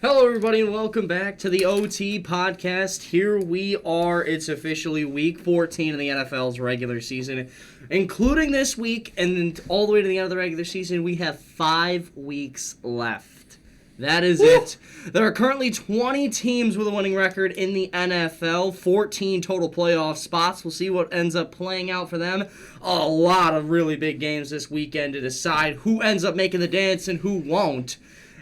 Hello, everybody, and welcome back to the OT podcast. Here we are. It's officially week 14 of the NFL's regular season, including this week, and then all the way to the end of the regular season. We have 5 weeks left. That is it. There are currently 20 teams with a winning record in the NFL, 14 total playoff spots. We'll see what ends up playing out for them. A lot of really big games this weekend to decide who ends up making the dance and who won't.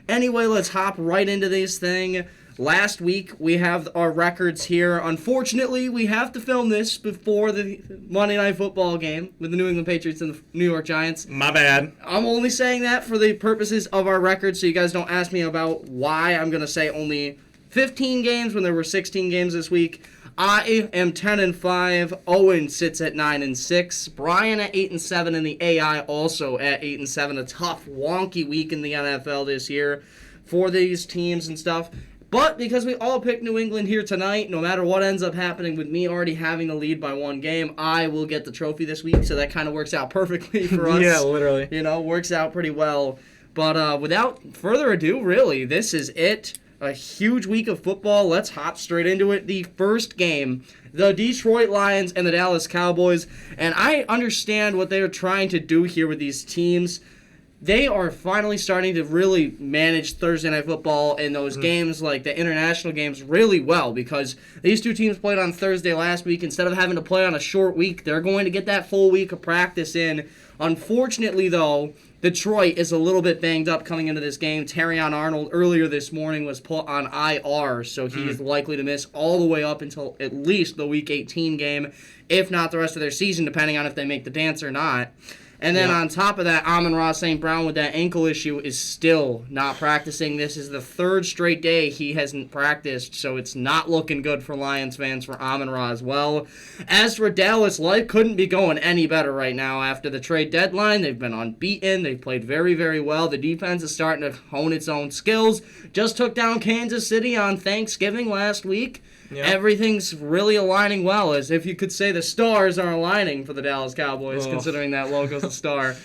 Anyway, let's hop right into this thing. Last week, we have our records here. Unfortunately, we have to film this before the Monday Night Football game with the New England Patriots and the New York Giants. My bad. I'm only saying that for the purposes of our records, so you guys don't ask me about why I'm going to say only 15 games when there were 16 games this week. I am 10-5. Owen sits at 9-6. Brian at 8-7, and the AI also at 8-7. A tough, wonky week in the NFL this year for these teams and stuff. But because we all picked New England here tonight, no matter what ends up happening with me already having the lead by one game, I will get the trophy this week. So that kind of works out perfectly for us. Yeah, literally. Works out pretty well. But without further ado, really, this is it. A huge week of football. Let's hop straight into it. The first game, the Detroit Lions and the Dallas Cowboys. And I understand what they're trying to do here with these teams. They are finally starting to really manage Thursday Night Football and those games, like the international games, really well, because these two teams played on Thursday last week. Instead of having to play on a short week, they're going to get that full week of practice in. Unfortunately, though, Detroit is a little bit banged up coming into this game. Terrion Arnold earlier this morning was put on IR, so he is likely to miss all the way up until at least the Week 18 game, if not the rest of their season, depending on if they make the dance or not. And then on top of that, Amon-Ra St. Brown with that ankle issue is still not practicing. This is the third straight day he hasn't practiced, so it's not looking good for Lions fans for Amon-Ra as well. As for Dallas, life couldn't be going any better right now. After the trade deadline, they've been unbeaten. They've played very, very well. The defense is starting to hone its own skills. Just took down Kansas City on Thanksgiving last week. Yep. Everything's really aligning well, as if you could say the stars are aligning for the Dallas Cowboys, considering that logo's a star.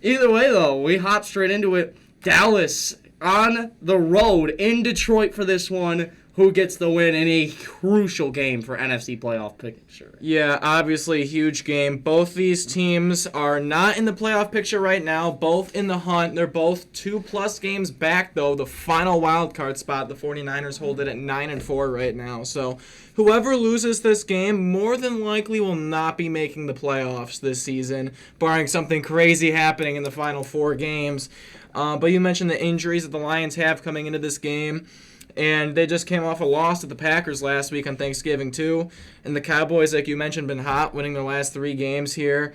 Either way, though, we hop straight into it. Dallas on the road in Detroit for this one. Who gets the win in a crucial game for NFC playoff picture? Yeah, obviously a huge game. Both these teams are not in the playoff picture right now, both in the hunt. They're both 2+ games back, though. The final wild card spot, the 49ers hold it at 9-4 right now. So whoever loses this game more than likely will not be making the playoffs this season, barring something crazy happening in the final 4 games. But you mentioned the injuries that the Lions have coming into this game. And they just came off a loss to the Packers last week on Thanksgiving, too. And the Cowboys, like you mentioned, been hot, winning their last 3 games here.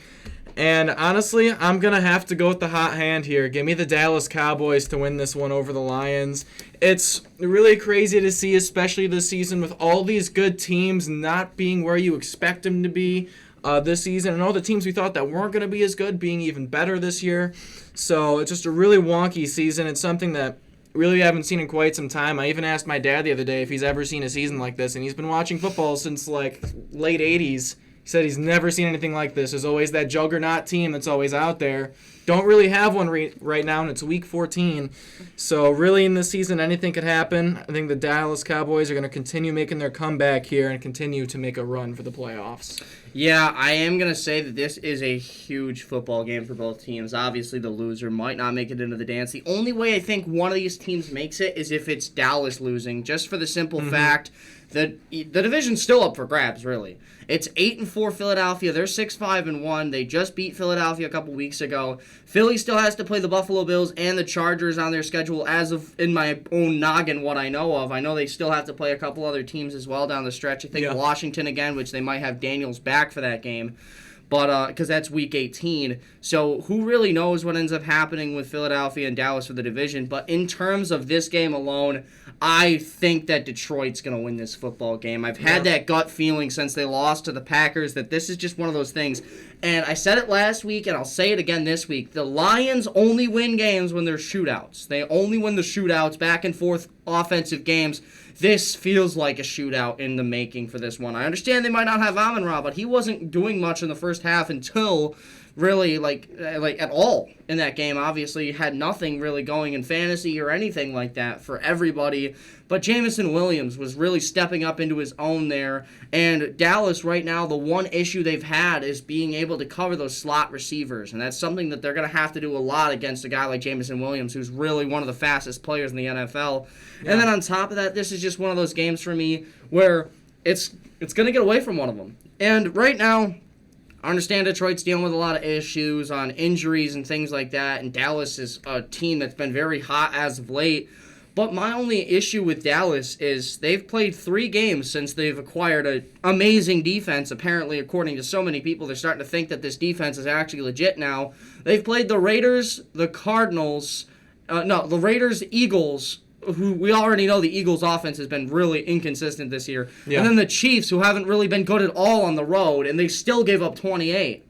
And honestly, I'm going to have to go with the hot hand here. Give me the Dallas Cowboys to win this one over the Lions. It's really crazy to see, especially this season, with all these good teams not being where you expect them to be this season. And all the teams we thought that weren't going to be as good being even better this year. So it's just a really wonky season. It's something that really haven't seen in quite some time. I even asked my dad the other day if he's ever seen a season like this, and he's been watching football since like late 80s. He said he's never seen anything like this. There's always that juggernaut team that's always out there. Don't really have one right now, and it's week 14. So really in this season, anything could happen. I think the Dallas Cowboys are going to continue making their comeback here and continue to make a run for the playoffs. Yeah, I am going to say that this is a huge football game for both teams. Obviously, the loser might not make it into the dance. The only way I think one of these teams makes it is if it's Dallas losing, just for the simple fact that the division's still up for grabs, really. It's 8-4 Philadelphia. They're 6-5-1. They just beat Philadelphia a couple weeks ago. Philly still has to play the Buffalo Bills and the Chargers on their schedule as of in my own noggin what I know of. I know they still have to play a couple other teams as well down the stretch. I think Washington again, which they might have Daniels back for that game. But because that's week 18. So who really knows what ends up happening with Philadelphia and Dallas for the division. But in terms of this game alone, I think that Detroit's going to win this football game. I've had that gut feeling since they lost to the Packers that this is just one of those things. And I said it last week, and I'll say it again this week. The Lions only win games when they're shootouts. They only win the shootouts, back and forth offensive games. This feels like a shootout in the making for this one. I understand they might not have Amon-Ra, but he wasn't doing much in the first half until really like at all in that game. Obviously, had nothing really going in fantasy or anything like that for everybody. But Jameson Williams was really stepping up into his own there. And Dallas right now, the one issue they've had is being able to cover those slot receivers. And that's something that they're going to have to do a lot against a guy like Jameson Williams, who's really one of the fastest players in the NFL. Yeah. And then on top of that, this is just one of those games for me where it's going to get away from one of them. And right now, I understand Detroit's dealing with a lot of issues on injuries and things like that, and Dallas is a team that's been very hot as of late. But my only issue with Dallas is they've played 3 games since they've acquired an amazing defense. Apparently, according to so many people, they're starting to think that this defense is actually legit now. They've played the Raiders, the Cardinals, the Raiders, Eagles, who we already know the Eagles' offense has been really inconsistent this year. Yeah. And then the Chiefs, who haven't really been good at all on the road, and they still gave up 28.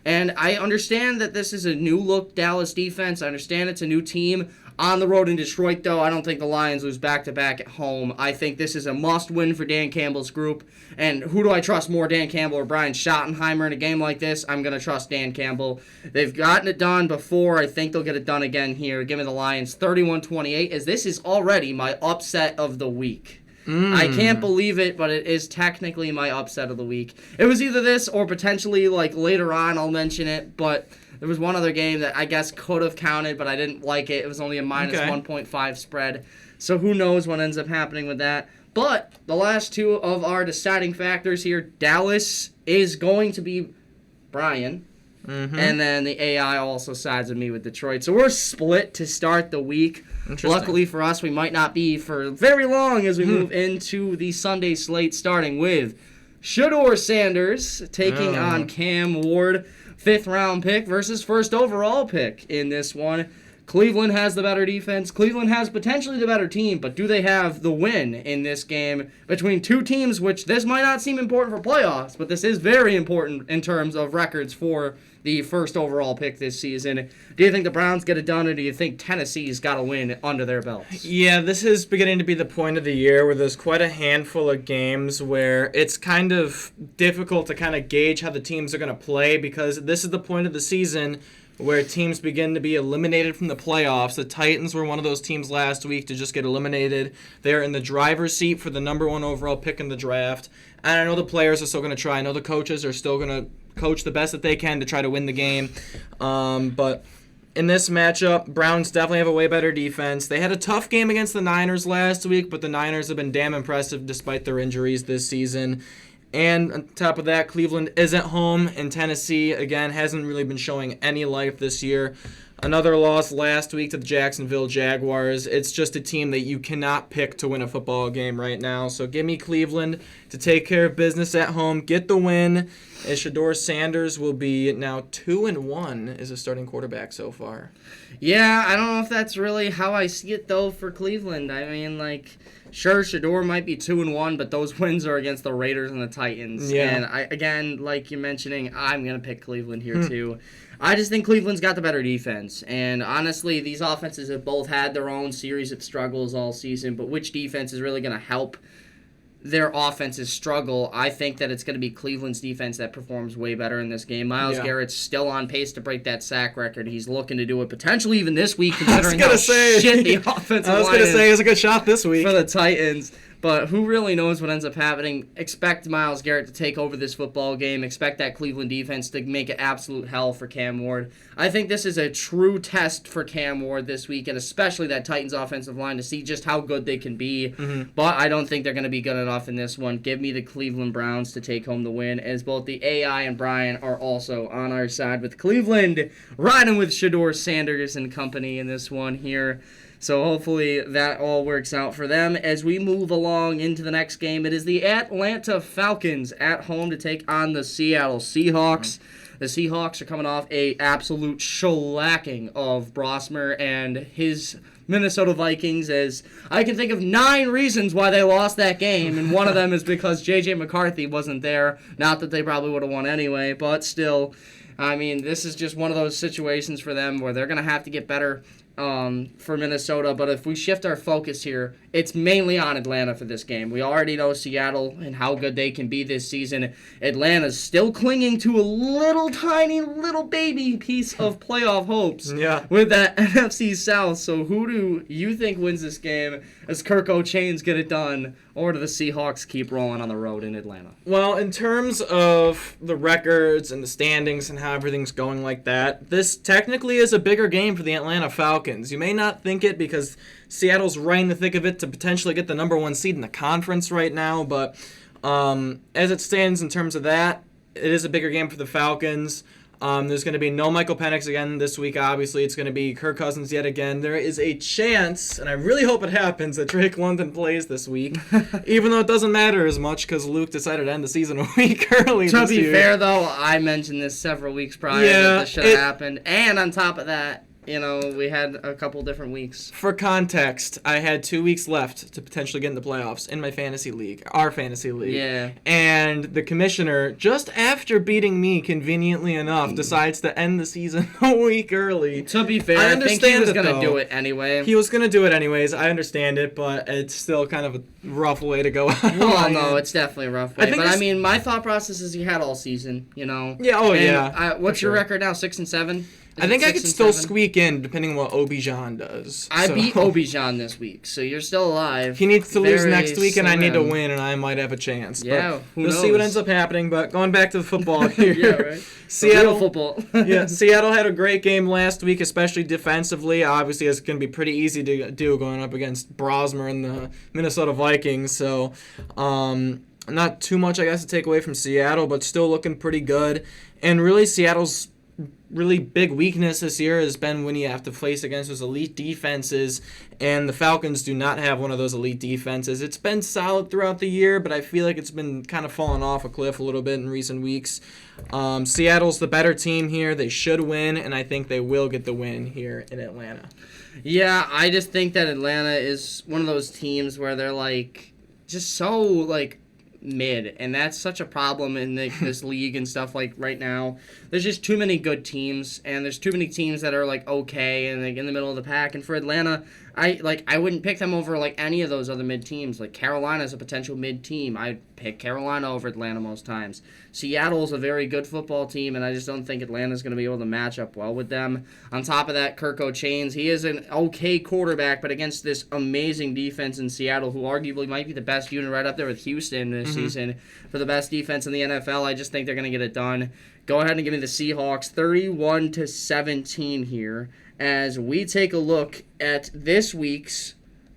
And I understand that this is a new-look Dallas defense. I understand it's a new team. On the road in Detroit, though, I don't think the Lions lose back-to-back at home. I think this is a must-win for Dan Campbell's group. And who do I trust more, Dan Campbell or Brian Schottenheimer in a game like this? I'm going to trust Dan Campbell. They've gotten it done before. I think they'll get it done again here. Give me the Lions 31-28, as this is already my upset of the week. I can't believe it, but it is technically my upset of the week. It was either this or potentially, like, later on I'll mention it, but there was one other game that I guess could have counted, but I didn't like it. It was only a minus 1.5 spread, so who knows what ends up happening with that. But the last 2 of our deciding factors here, Dallas is going to be Brian, and then the AI also sides with me with Detroit. So we're split to start the week. Luckily for us, we might not be for very long as we move into the Sunday slate, starting with Shedeur Sanders taking on Cam Ward, 5th round pick versus 1st overall pick in this one. Cleveland has the better defense. Cleveland has potentially the better team, but do they have the win in this game between 2 teams, which this might not seem important for playoffs, but this is very important in terms of records for the 1st overall pick this season. Do you think the Browns get it done, or do you think Tennessee's got a win under their belts? Yeah, this is beginning to be the point of the year where there's quite a handful of games where it's kind of difficult to kind of gauge how the teams are going to play, because this is the point of the season where teams begin to be eliminated from the playoffs. The Titans were one of those teams last week to just get eliminated. They're in the driver's seat for the number 1 overall pick in the draft. And I know the players are still going to try. I know the coaches are still going to coach the best that they can to try to win the game. But in this matchup, Browns definitely have a way better defense. They had a tough game against the Niners last week, but the Niners have been damn impressive despite their injuries this season. And on top of that, Cleveland isn't home, and Tennessee, again, hasn't really been showing any life this year. Another loss last week to the Jacksonville Jaguars. It's just a team that you cannot pick to win a football game right now. So give me Cleveland to take care of business at home, get the win, as Shedeur Sanders will be now 2-1 as a starting quarterback so far. Yeah, I don't know if that's really how I see it, though, for Cleveland. I mean, like, sure, Shedeur might be 2-1, but those wins are against the Raiders and the Titans. Yeah. And, again, like you're mentioning, I'm going to pick Cleveland here, too. I just think Cleveland's got the better defense. And, honestly, these offenses have both had their own series of struggles all season, but which defense is really going to help their offenses struggle? I think that it's going to be Cleveland's defense that performs way better in this game. Myles Garrett's still on pace to break that sack record. He's looking to do it potentially even this week, considering how shit the offensive line is. I was going to say it's a good shot this week for the Titans. But who really knows what ends up happening? Expect Myles Garrett to take over this football game. Expect that Cleveland defense to make it absolute hell for Cam Ward. I think this is a true test for Cam Ward this week, and especially that Titans offensive line, to see just how good they can be. But I don't think they're going to be good enough in this one. Give me the Cleveland Browns to take home the win, as both the AI and Brian are also on our side with Cleveland, riding with Shedeur Sanders and company in this one here. So hopefully that all works out for them. As we move along into the next game, it is the Atlanta Falcons at home to take on the Seattle Seahawks. The Seahawks are coming off a absolute shellacking of Brosmer and his Minnesota Vikings, as I can think of 9 reasons why they lost that game, and one of them is because J.J. McCarthy wasn't there. Not that they probably would have won anyway, but still, I mean, this is just one of those situations for them where they're going to have to get better for Minnesota. But if we shift our focus here, it's mainly on Atlanta for this game. We already know Seattle and how good they can be this season. Atlanta's still clinging to a little tiny little baby piece of playoff hopes with that NFC South. So who do you think wins this game as Kirk O'Chains get it done, or do the Seahawks keep rolling on the road in Atlanta? Well, in terms of the records and the standings and how everything's going like that, this technically is a bigger game for the Atlanta Falcons. You may not think it because Seattle's right in the thick of it to potentially get the number 1 seed in the conference right now, but as it stands in terms of that, it is a bigger game for the Falcons. There's going to be no Michael Penix again this week, obviously. It's going to be Kirk Cousins yet again. There is a chance, and I really hope it happens, that Drake London plays this week, even though it doesn't matter as much because Luke decided to end the season a week early To this be year. fair, though, I mentioned this several weeks prior that this should have happened. And on top of that, we had a couple different weeks. For context, I had 2 weeks left to potentially get in the playoffs in my fantasy league, our fantasy league. Yeah. And the commissioner, just after beating me conveniently enough, decides to end the season a week early. To be fair, I think he was going to do it anyway. He was going to do it anyways. I understand it, but it's still kind of a rough way to go out. Well, no, it's definitely a rough way. But, my thought process is he had all season, Yeah, what's your record now, 6-7? I think I could still squeak in, depending on what Obijan does. I beat Obijan this week, so you're still alive. He needs to lose next week, and I need to win, and I might have a chance. Yeah, but who knows? We'll see what ends up happening, but going back to the football here. Yeah, right. Seattle football. Seattle had a great game last week, especially defensively. Obviously, it's going to be pretty easy to do going up against Brosmer and the Minnesota Vikings, so not too much, I guess, to take away from Seattle, but still looking pretty good. And really, Seattle's really big weakness this year has been when you have to face against those elite defenses, and the Falcons do not have one of those elite defenses. It's been solid throughout the year, but I feel like it's been kind of falling off a cliff a little bit in recent weeks. Seattle's the better team here. They should win, and I think they will get the win here in Atlanta. Yeah, I just think that Atlanta is one of those teams where they're just so mid, and that's such a problem in this league and stuff right now. There's just too many good teams, and there's too many teams that are okay and in the middle of the pack. And for Atlanta, I wouldn't pick them over any of those other mid teams. Carolina's a potential mid team. I'd pick Carolina over Atlanta most times. Seattle's a very good football team, and I just don't think Atlanta's going to be able to match up well with them. On top of that, Kirk O'Chains, he is an okay quarterback, but against this amazing defense in Seattle, who arguably might be the best unit right up there with Houston this season for the best defense in the NFL, I just think they're going to get it done. Go ahead and give me the Seahawks 31-17 here as we take a look at this week's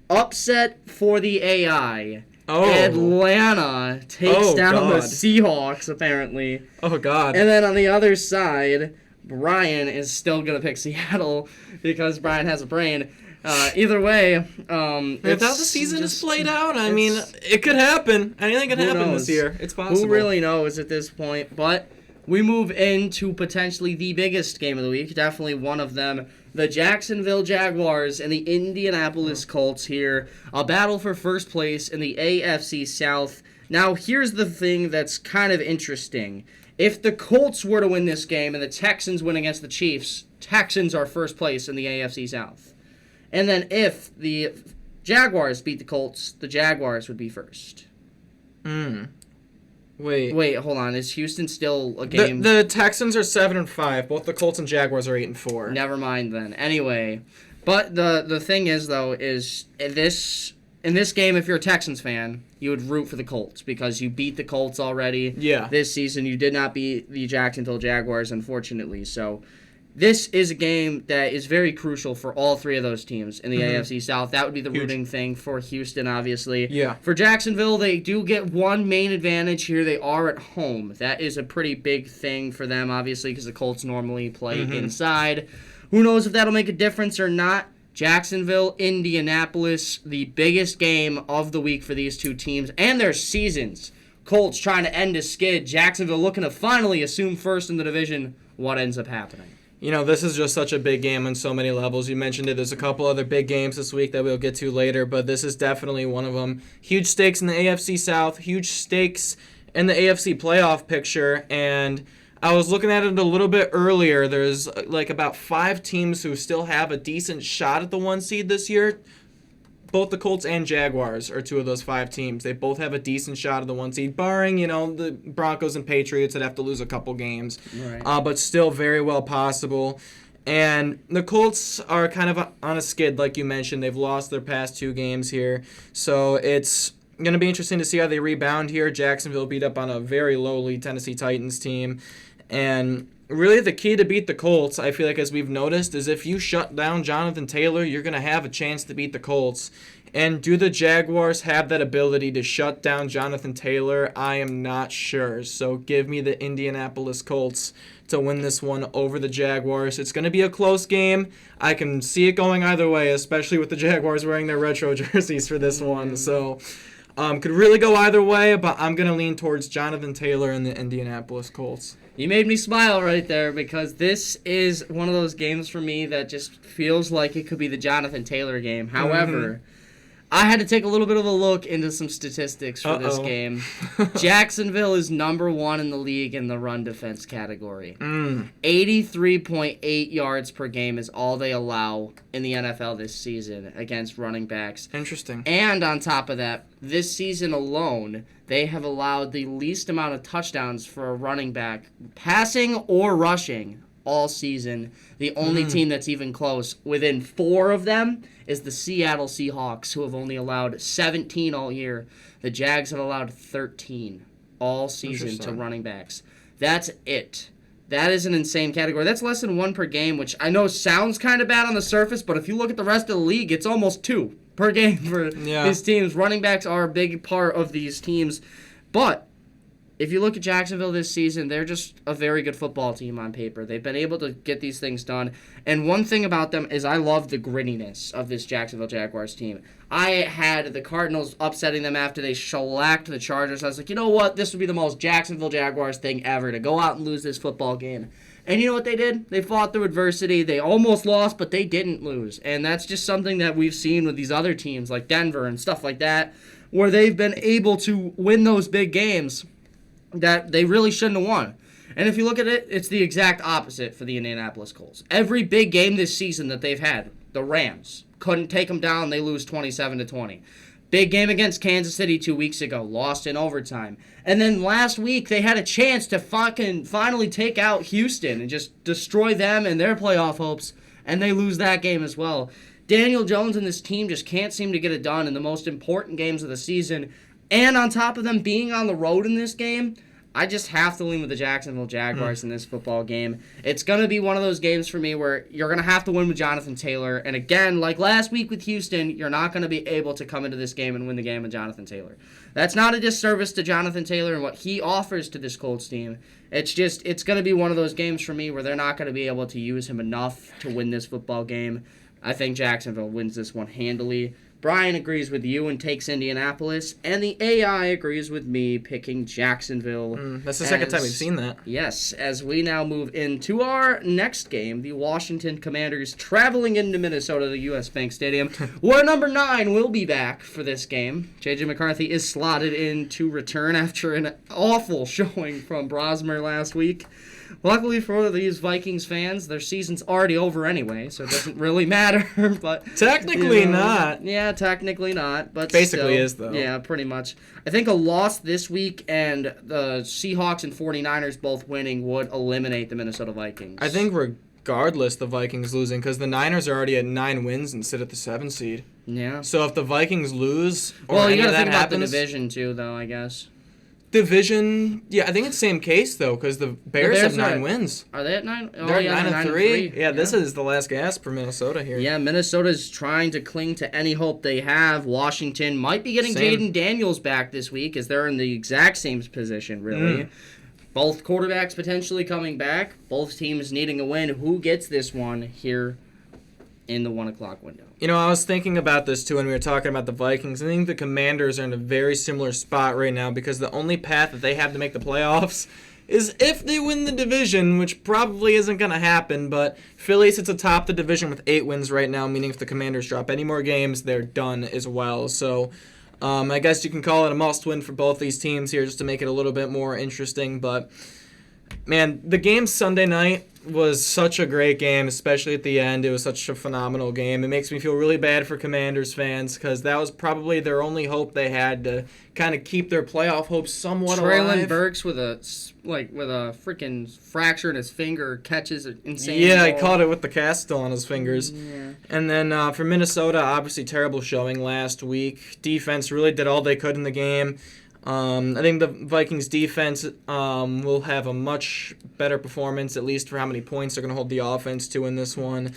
upset for the AI. Atlanta takes down the Seahawks, apparently. Oh, God. And then on the other side, Brian is still going to pick Seattle because Brian has a brain. Either way, if how the season is played out, I mean, it could happen. Anything could happen this year. It's possible. Who really knows at this point? But we move into potentially the biggest game of the week, definitely one of them. The Jacksonville Jaguars and the Indianapolis Colts here. A battle for first place in the AFC South. Now, here's the thing that's kind of interesting. If the Colts were to win this game and the Texans win against the Chiefs, Texans are first place in the AFC South. And then if the Jaguars beat the Colts, the Jaguars would be first. Wait, hold on. Is Houston still a game? The Texans are 7-5. Both the Colts and Jaguars are 8-4. Never mind then. Anyway, but the thing is though is in this game, if you're a Texans fan, you would root for the Colts because you beat the Colts already. Yeah. This season, you did not beat the Jacksonville Jaguars, unfortunately. So this is a game that is very crucial for all three of those teams in the AFC South. That would be the rooting thing for Houston, obviously. Yeah. For Jacksonville, they do get one main advantage here. They are at home. That is a pretty big thing for them, obviously, because the Colts normally play inside. Who knows if that'll make a difference or not? Jacksonville, Indianapolis, the biggest game of the week for these two teams and their seasons. Colts trying to end a skid. Jacksonville looking to finally assume first in the division. What ends up happening? You know, this is just such a big game on so many levels. You mentioned it. There's a couple other big games this week that we'll get to later, but this is definitely one of them. Huge stakes in the AFC South, huge stakes in the AFC playoff picture, and I was looking at it a little bit earlier. There's like about 5 teams who still have a decent shot at the 1 seed this year. Both the Colts and Jaguars are 2 of those 5 teams. They both have a decent shot at the 1 seed, barring, the Broncos and Patriots that have to lose a couple games. Right. But still very well possible. And the Colts are kind of on a skid, like you mentioned. They've lost their past 2 games here. So it's going to be interesting to see how they rebound here. Jacksonville beat up on a very lowly Tennessee Titans team. And really the key to beat the Colts, I feel like, as we've noticed, is if you shut down Jonathan Taylor, you're going to have a chance to beat the Colts. And do the Jaguars have that ability to shut down Jonathan Taylor? I am not sure. So give me the Indianapolis Colts to win this one over the Jaguars. It's going to be a close game. I can see it going either way, especially with the Jaguars wearing their retro jerseys for this one. So could really go either way, but I'm going to lean towards Jonathan Taylor and the Indianapolis Colts. You made me smile right there because this is one of those games for me that just feels like it could be the Jonathan Taylor game. However, I had to take a little bit of a look into some statistics for this game. Jacksonville is number 1 in the league in the run defense category. 83.8 yards per game is all they allow in the NFL this season against running backs. Interesting. And on top of that, this season alone, they have allowed the least amount of touchdowns for a running back, passing or rushing, all season. The only team that's even close within 4 of them is the Seattle Seahawks, who have only allowed 17 all year. The Jags have allowed 13 all season to running backs. That's it. That is an insane category. That's less than 1 per game, which I know sounds kind of bad on the surface, but if you look at the rest of the league, it's almost 2 per game for these teams. Running backs are a big part of these teams. But if you look at Jacksonville this season, they're just a very good football team on paper. They've been able to get these things done. And one thing about them is I love the grittiness of this Jacksonville Jaguars team. I had the Cardinals upsetting them after they shellacked the Chargers. I was like, you know what? This would be the most Jacksonville Jaguars thing ever, to go out and lose this football game. And you know what they did? They fought through adversity. They almost lost, but they didn't lose. And that's just something that we've seen with these other teams like Denver and stuff like that, where they've been able to win those big games that they really shouldn't have won. And if you look at it, it's the exact opposite for the Indianapolis Colts. Every big game this season that they've had, the Rams couldn't take them down. They lose 27-20. Big game against Kansas City 2 weeks ago, lost in overtime. And then last week, they had a chance to finally take out Houston and just destroy them and their playoff hopes, and they lose that game as well. Daniel Jones and this team just can't seem to get it done in the most important games of the season. And on top of them being on the road in this game, I just have to lean with the Jacksonville Jaguars in this football game. It's going to be one of those games for me where you're going to have to win with Jonathan Taylor. And again, like last week with Houston, you're not going to be able to come into this game and win the game with Jonathan Taylor. That's not a disservice to Jonathan Taylor and what he offers to this Colts team. It's going to be one of those games for me where they're not going to be able to use him enough to win this football game. I think Jacksonville wins this one handily. Brian agrees with you and takes Indianapolis, and the AI agrees with me, picking Jacksonville. That's the second time we've seen that. Yes, as we now move into our next game, the Washington Commanders traveling into Minnesota, the U.S. Bank Stadium, where number 9 will be back for this game. J.J. McCarthy is slotted in to return after an awful showing from Brosmer last week. Luckily for these Vikings fans, their season's already over anyway, so it doesn't really matter. But technically not. Yeah, technically not. But basically still, is, though. Yeah, pretty much. I think a loss this week and the Seahawks and 49ers both winning would eliminate the Minnesota Vikings. I think regardless the Vikings losing, because the Niners are already at 9 wins and sit at the 7 seed. Yeah. So if the Vikings lose, or well, you got to think about happens, the division too, though, I guess. Division, yeah, I think it's the same case though, because the Bears have 9 wins. Are they at 9? Oh, they're yeah, 9-3. Yeah, this is the last gasp for Minnesota here. Yeah, Minnesota's trying to cling to any hope they have. Washington might be getting Jaden Daniels back this week, as they're in the exact same position, really. Both quarterbacks potentially coming back. Both teams needing a win. Who gets this one here in the 1 o'clock window? You know, I was thinking about this too when we were talking about the Vikings. I think the Commanders are in a very similar spot right now because the only path that they have to make the playoffs is if they win the division, which probably isn't going to happen, but Philly sits atop the division with 8 wins right now, meaning if the Commanders drop any more games, they're done as well. So I guess you can call it a must-win for both these teams here just to make it a little bit more interesting, but Man, the game Sunday night was such a great game, especially at the end. It was such a phenomenal game. It makes me feel really bad for Commanders fans because that was probably their only hope they had to kind of keep their playoff hopes somewhat Traylon alive. Burks with a freaking fracture in his finger catches an insane. Yeah, he ball. caught it with the cast still on his fingers. Yeah. And then for Minnesota, obviously terrible showing last week. Defense really did all they could in the game. I think the Vikings defense will have a much better performance, at least for how many points they're going to hold the offense to in this one.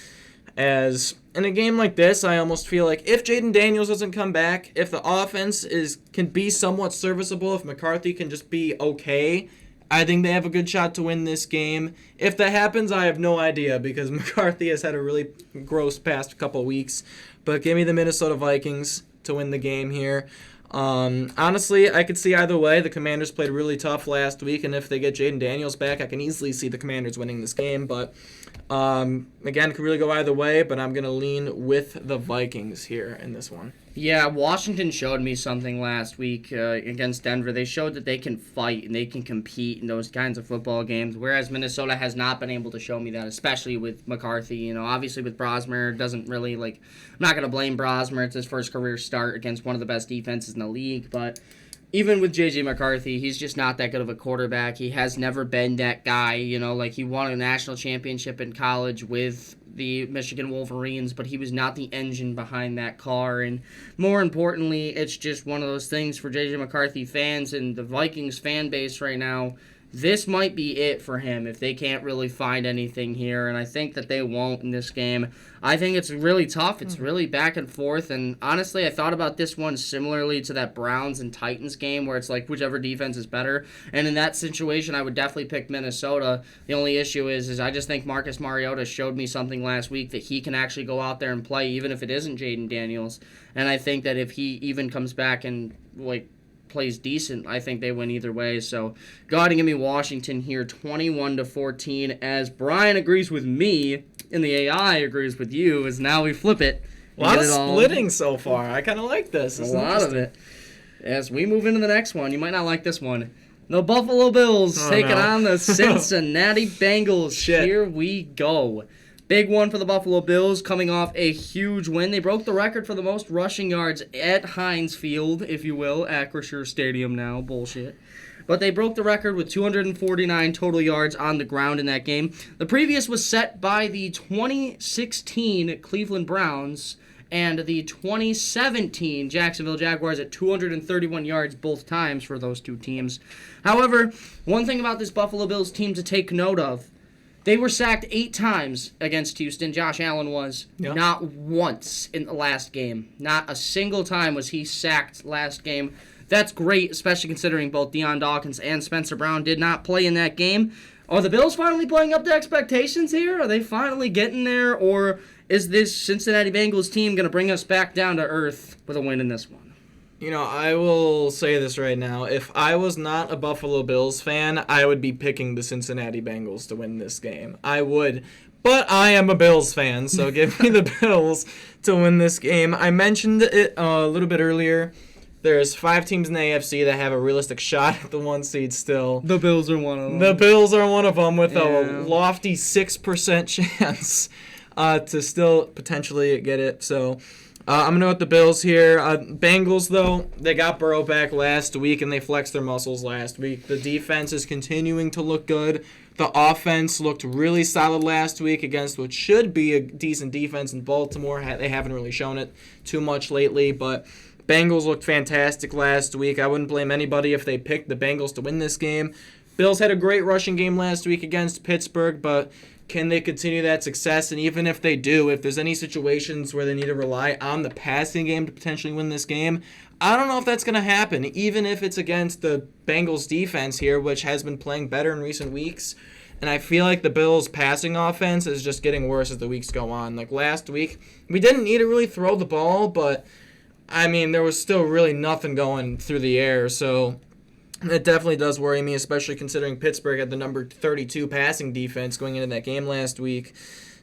As in a game like this, I almost feel like if Jaden Daniels doesn't come back, if the offense can be somewhat serviceable, if McCarthy can just be okay, I think they have a good shot to win this game. If that happens, I have no idea because McCarthy has had a really gross past couple of weeks. But give me the Minnesota Vikings to win the game here. Honestly, I could see either way. The Commanders played really tough last week, and if they get Jaden Daniels back, I can easily see the Commanders winning this game. But again, it could really go either way, but I'm going to lean with the Vikings here in this one. Yeah, Washington showed me something last week against Denver. They showed that they can fight and they can compete in those kinds of football games, whereas Minnesota has not been able to show me that, especially with McCarthy. You know, obviously with Brosmer, doesn't really, I'm not going to blame Brosmer. It's his first career start against one of the best defenses in the league, but even with J.J. McCarthy, he's just not that good of a quarterback. He has never been that guy, he won a national championship in college with the Michigan Wolverines, but he was not the engine behind that car. And more importantly, it's just one of those things for J.J. McCarthy fans and the Vikings fan base right now. This might be it for him if they can't really find anything here, and I think that they won't in this game. I think it's really tough. It's really back and forth, and honestly, I thought about this one similarly to that Browns and Titans game where it's like whichever defense is better, and in that situation, I would definitely pick Minnesota. The only issue is I just think Marcus Mariota showed me something last week that he can actually go out there and play even if it isn't Jaden Daniels, and I think that if he even comes back and, plays decent, I think they win either way. So go ahead and give me Washington here 21-14 as Brian agrees with me and the AI agrees with you as now we flip it. A lot of splitting so far. I kind of like this. A lot of it. As we move into the next one, you might not like this one. The Buffalo Bills taking on the Cincinnati Bengals. Shit. Here we go. Big one for the Buffalo Bills, coming off a huge win. They broke the record for the most rushing yards at Heinz Field, if you will. Acrisure Stadium now. Bullshit. But they broke the record with 249 total yards on the ground in that game. The previous was set by the 2016 Cleveland Browns and the 2017 Jacksonville Jaguars at 231 yards both times for those two teams. However, one thing about this Buffalo Bills team to take note of, they were sacked 8 times against Houston. Josh Allen was. Yep. Not once in the last game. Not a single time was he sacked last game. That's great, especially considering both Deion Dawkins and Spencer Brown did not play in that game. Are the Bills finally playing up to expectations here? Are they finally getting there? Or is this Cincinnati Bengals team going to bring us back down to earth with a win in this one? I will say this right now. If I was not a Buffalo Bills fan, I would be picking the Cincinnati Bengals to win this game. I would. But I am a Bills fan, so give me the Bills to win this game. I mentioned it a little bit earlier. There's 5 teams in the AFC that have a realistic shot at the 1 seed still. The Bills are one of them. The Bills are one of them with a lofty 6% chance to still potentially get it. So I'm going to go with the Bills here. Bengals, though, they got Burrow back last week, and they flexed their muscles last week. The defense is continuing to look good. The offense looked really solid last week against what should be a decent defense in Baltimore. They haven't really shown it too much lately, but Bengals looked fantastic last week. I wouldn't blame anybody if they picked the Bengals to win this game. Bills had a great rushing game last week against Pittsburgh, but can they continue that success? And even if they do, if there's any situations where they need to rely on the passing game to potentially win this game, I don't know if that's going to happen, even if it's against the Bengals defense here, which has been playing better in recent weeks. And I feel like the Bills' passing offense is just getting worse as the weeks go on. Like last week, we didn't need to really throw the ball, but there was still really nothing going through the air, so it definitely does worry me, especially considering Pittsburgh had the number 32 passing defense going into that game last week.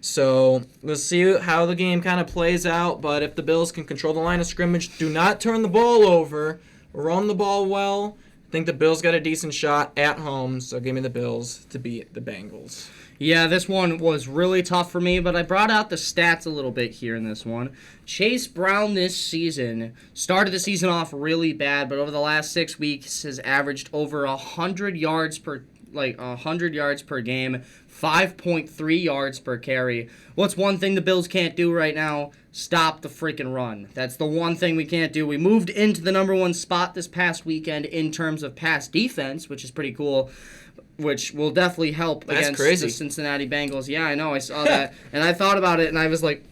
So we'll see how the game kind of plays out, but if the Bills can control the line of scrimmage, do not turn the ball over, run the ball well, think the Bills got a decent shot at home, so give me the Bills to beat the Bengals. Yeah, this one was really tough for me, but I brought out the stats a little bit here in this one. Chase Brown this season started the season off really bad, but over the last 6 weeks has averaged over 100 yards per game, 5.3 yards per carry. What's one thing the Bills can't do right now? Stop the freaking run. That's the one thing we can't do. We moved into the number 1 spot this past weekend in terms of pass defense, which is pretty cool, which will definitely help against the Cincinnati Bengals. Yeah, I know. I saw that. And I thought about it, and I was like,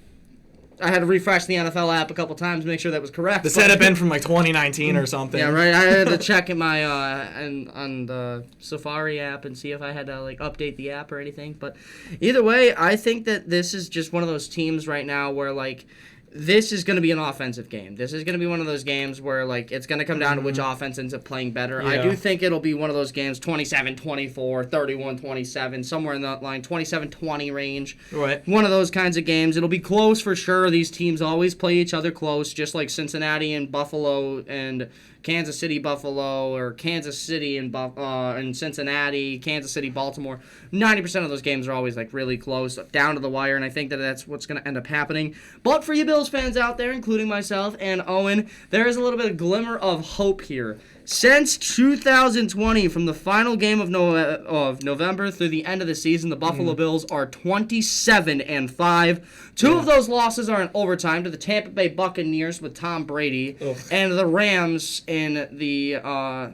I had to refresh the NFL app a couple times to make sure that was correct. This had been from like 2019 or something. Yeah, right. I had to check in my on the Safari app and see if I had to like update the app or anything. But either way, I think that this is just one of those teams right now where like this is going to be an offensive game. This is going to be one of those games where like it's going to come down to which offense ends up playing better. Yeah. I do think it'll be one of those games 27-24, 31-27, somewhere in that line, 27-20 range. Right. One of those kinds of games. It'll be close for sure. These teams always play each other close, just like Cincinnati and Buffalo and Kansas City, Buffalo, or Kansas City and Cincinnati, Kansas City, Baltimore. 90% of those games are always like really close, down to the wire, and I think that that's what's going to end up happening. But for you Bills fans out there, including myself and Owen, there is a little bit of glimmer of hope here. Since 2020, from the final game of November through the end of the season, the Buffalo Bills are 27-5. Two of those losses are in overtime to the Tampa Bay Buccaneers with Tom Brady and the Rams in the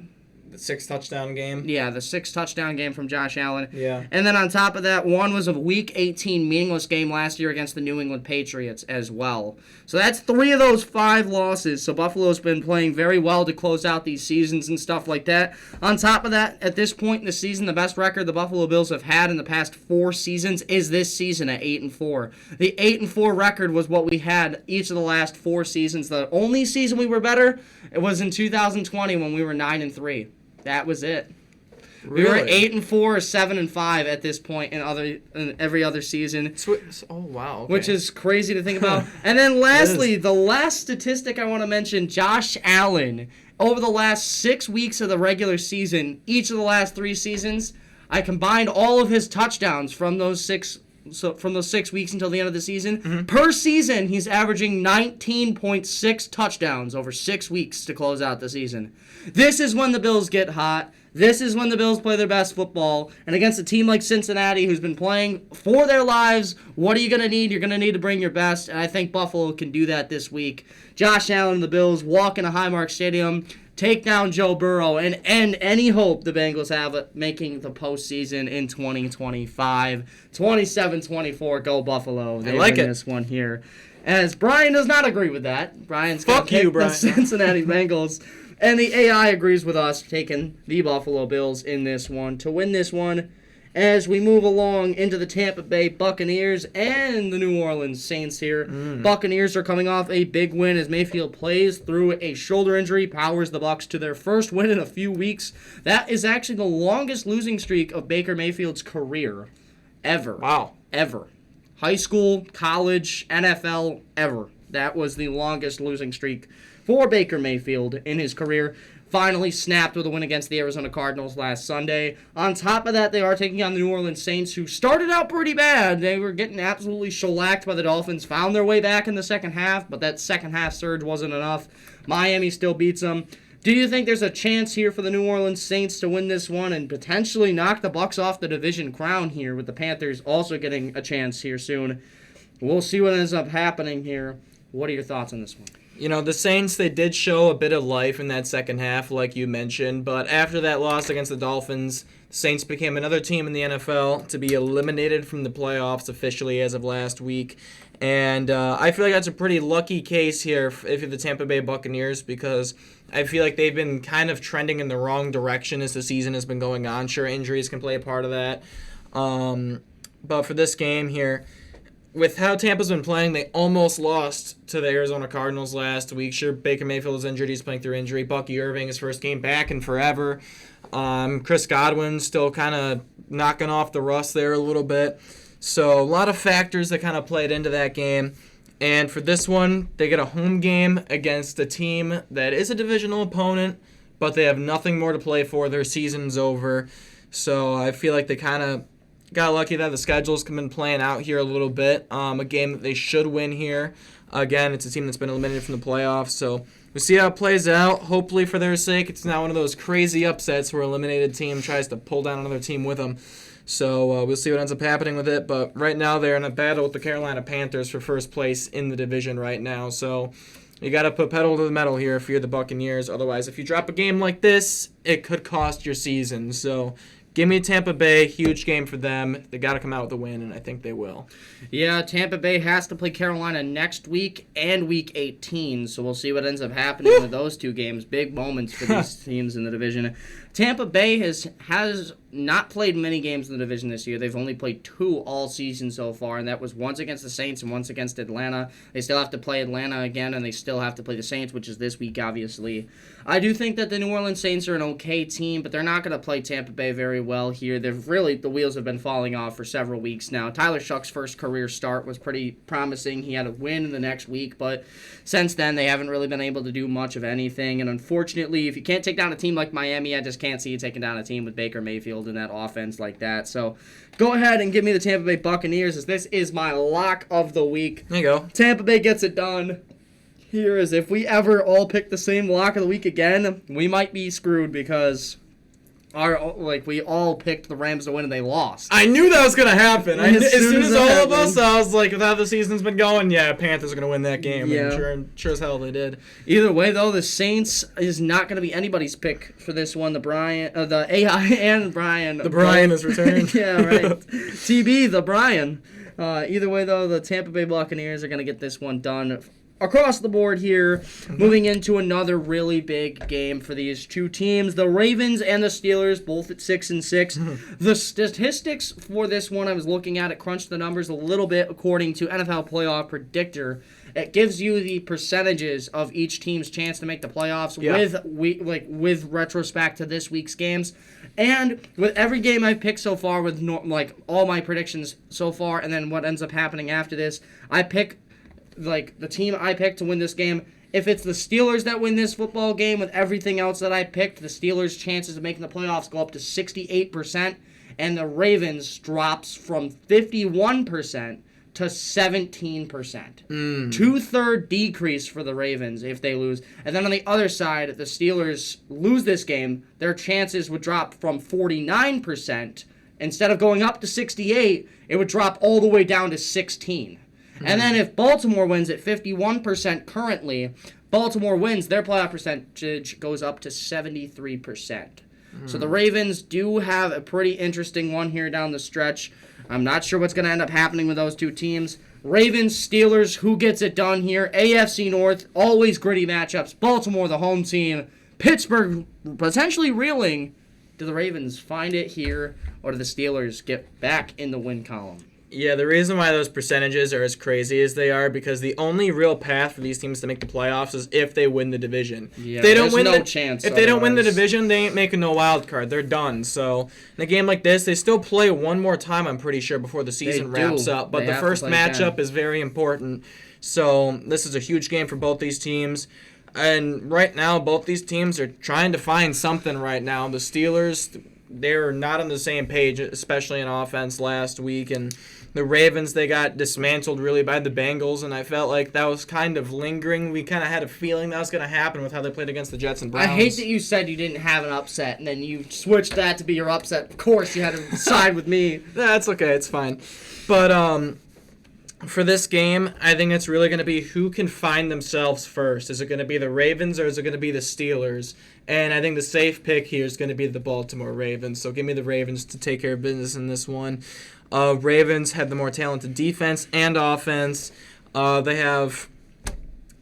6 touchdown game. Yeah, the 6 touchdown game from Josh Allen. Yeah. And then on top of that, one was a Week 18 meaningless game last year against the New England Patriots as well. So that's 3 of those 5 losses. So Buffalo's been playing very well to close out these seasons and stuff like that. On top of that, at this point in the season, the best record the Buffalo Bills have had in the past 4 seasons is this season at 8-4. The 8-4 record was what we had each of the last 4 seasons. The only season we were better, it was in 2020 when we were 9-3. That was it. Really? We were 8-4 or 7-5 at this point in every other season. Oh wow! Okay. Which is crazy to think about. And then lastly, the last statistic I want to mention: Josh Allen. Over the last 6 weeks of the regular season, each of the last 3 seasons, I combined all of his touchdowns from those 6 weeks until the end of the season. Mm-hmm. Per season, he's averaging 19.6 touchdowns over 6 weeks to close out the season. This is when the Bills get hot. This is when the Bills play their best football. And against a team like Cincinnati, who's been playing for their lives, what are you going to need? You're going to need to bring your best. And I think Buffalo can do that this week. Josh Allen and the Bills walk into Highmark Stadium, take down Joe Burrow, and end any hope the Bengals have at making the postseason in 2025. 27-24, go Buffalo. They like win it. this one here. As Brian does not agree with that. Brian's going to pick Brian. the Cincinnati Bengals. And the AI agrees with us, taking the Buffalo Bills in this one to win this one. As we move along into the Tampa Bay Buccaneers and the New Orleans Saints here. Buccaneers are coming off a big win as Mayfield plays through a shoulder injury, powers the Bucs to their first win in a few weeks. That is actually the longest losing streak of Baker Mayfield's career ever. Wow. Ever. High school, college, NFL, ever. That was the longest losing streak for Baker Mayfield in his career. Finally snapped with a win against the Arizona Cardinals last Sunday. On top of that, they are taking on the New Orleans Saints, who started out pretty bad. They were getting absolutely shellacked by the Dolphins, found their way back in the second half, but that second half surge wasn't enough. Miami still beats them. Do you think there's a chance here for the New Orleans Saints to win this one and potentially knock the Bucs off the division crown here, with the Panthers also getting a chance here soon? We'll see what ends up happening here. What are your thoughts on this one? You know, the Saints, they did show a bit of life in that second half, like you mentioned, but after that loss against the Dolphins, the Saints became another team in the NFL to be eliminated from the playoffs officially as of last week. And I feel like that's a pretty lucky case here if you're the Tampa Bay Buccaneers, because I feel like they've been kind of trending in the wrong direction as the season has been going on. Sure, injuries can play a part of that. But for this game here, with how Tampa's been playing, they almost lost to the Arizona Cardinals last week. Sure, Baker Mayfield was injured. He's playing through injury. Bucky Irving, his first game back in forever. Chris Godwin still kind of knocking off the rust there a little bit. So a lot of factors that kind of played into that game. And for this one, they get a home game against a team that is a divisional opponent, but they have nothing more to play for. Their season's over. So I feel like they kind of got lucky that the schedule's been playing out here a little bit. A game that they should win here. Again, it's a team that's been eliminated from the playoffs, so we'll see how it plays out. Hopefully, for their sake, it's not one of those crazy upsets where an eliminated team tries to pull down another team with them. So we'll see what ends up happening with it. But right now, they're in a battle with the Carolina Panthers for first place in the division right now. So you got to put pedal to the metal here if you're the Buccaneers. Otherwise, if you drop a game like this, it could cost your season. So give me Tampa Bay. Huge game for them. They got to come out with a win, and I think they will. Yeah, Tampa Bay has to play Carolina next week and Week 18, so we'll see what ends up happening with those two games. Big moments for these teams in the division. Tampa Bay has not played many games in the division this year. They've only played 2 all season so far, and that was once against the Saints and once against Atlanta. They still have to play Atlanta again, and they still have to play the Saints, which is this week, obviously. I do think that the New Orleans Saints are an okay team, but they're not going to play Tampa Bay very well here. The wheels have been falling off for several weeks now. Tyler Shuck's first career start was pretty promising. He had a win in the next week, but since then they haven't really been able to do much of anything. And unfortunately, if you can't take down a team like Miami, I just can't see you taking down a team with Baker Mayfield in that offense like that. So go ahead and give me the Tampa Bay Buccaneers, as this is my lock of the week. There you go. Tampa Bay gets it done. Here is, if we ever all pick the same lock of the week again, we might be screwed because we all picked the Rams to win and they lost. I knew that was going to happen. As soon as all of happened. us, I was like, with how the season's been going, yeah, Panthers are going to win that game. Yeah. And sure as hell they did. Either way, though, the Saints is not going to be anybody's pick for this one. The AI and Brian. The Brian has returned. Yeah, right. TB, the Brian. Either way, though, the Tampa Bay Buccaneers are going to get this one done across the board here. Moving into another really big game for these two teams, the Ravens and the Steelers, both at 6-6. The statistics for this one, I was looking at it, crunched the numbers a little bit according to NFL Playoff Predictor. It gives you the percentages of each team's chance to make the playoffs with retrospect to this week's games. And with every game I've picked so far, with all my predictions so far, and then what ends up happening after this, I pick the team I picked to win this game. If it's the Steelers that win this football game with everything else that I picked, the Steelers' chances of making the playoffs go up to 68%, and the Ravens drops from 51% to 17%. 2/3 decrease for the Ravens if they lose. And then on the other side, if the Steelers lose this game, their chances would drop from 49%. Instead of going up to 68, it would drop all the way down to 16. And then if Baltimore wins at 51% currently, Baltimore wins, their playoff percentage goes up to 73%. So the Ravens do have a pretty interesting one here down the stretch. I'm not sure what's going to end up happening with those two teams. Ravens, Steelers, who gets it done here? AFC North, always gritty matchups. Baltimore, the home team. Pittsburgh, potentially reeling. Do the Ravens find it here, or do the Steelers get back in the win column? Yeah, the reason why those percentages are as crazy as they are because the only real path for these teams to make the playoffs is if they win the division. Yeah, if they don't there's win no chance. If they don't win the division, they ain't making no wild card. They're done. So in a game like this, they still play one more time, I'm pretty sure, before the season wraps up. But the first matchup is very important. So this is a huge game for both these teams. And right now, both these teams are trying to find something right now. The Steelers, they're not on the same page, especially in offense last week. And the Ravens, they got dismantled really by the Bengals, and I felt like that was kind of lingering. We kind of had a feeling that was going to happen with how they played against the Jets and Browns. I hate that you said you didn't have an upset, and then you switched that to be your upset. Of course, you had to side with me. That's okay. It's fine. But for this game, I think it's really going to be who can find themselves first. Is it going to be the Ravens or is it going to be the Steelers? And I think the safe pick here is going to be the Baltimore Ravens. So give me the Ravens to take care of business in this one. Ravens had the more talented defense and offense. They have,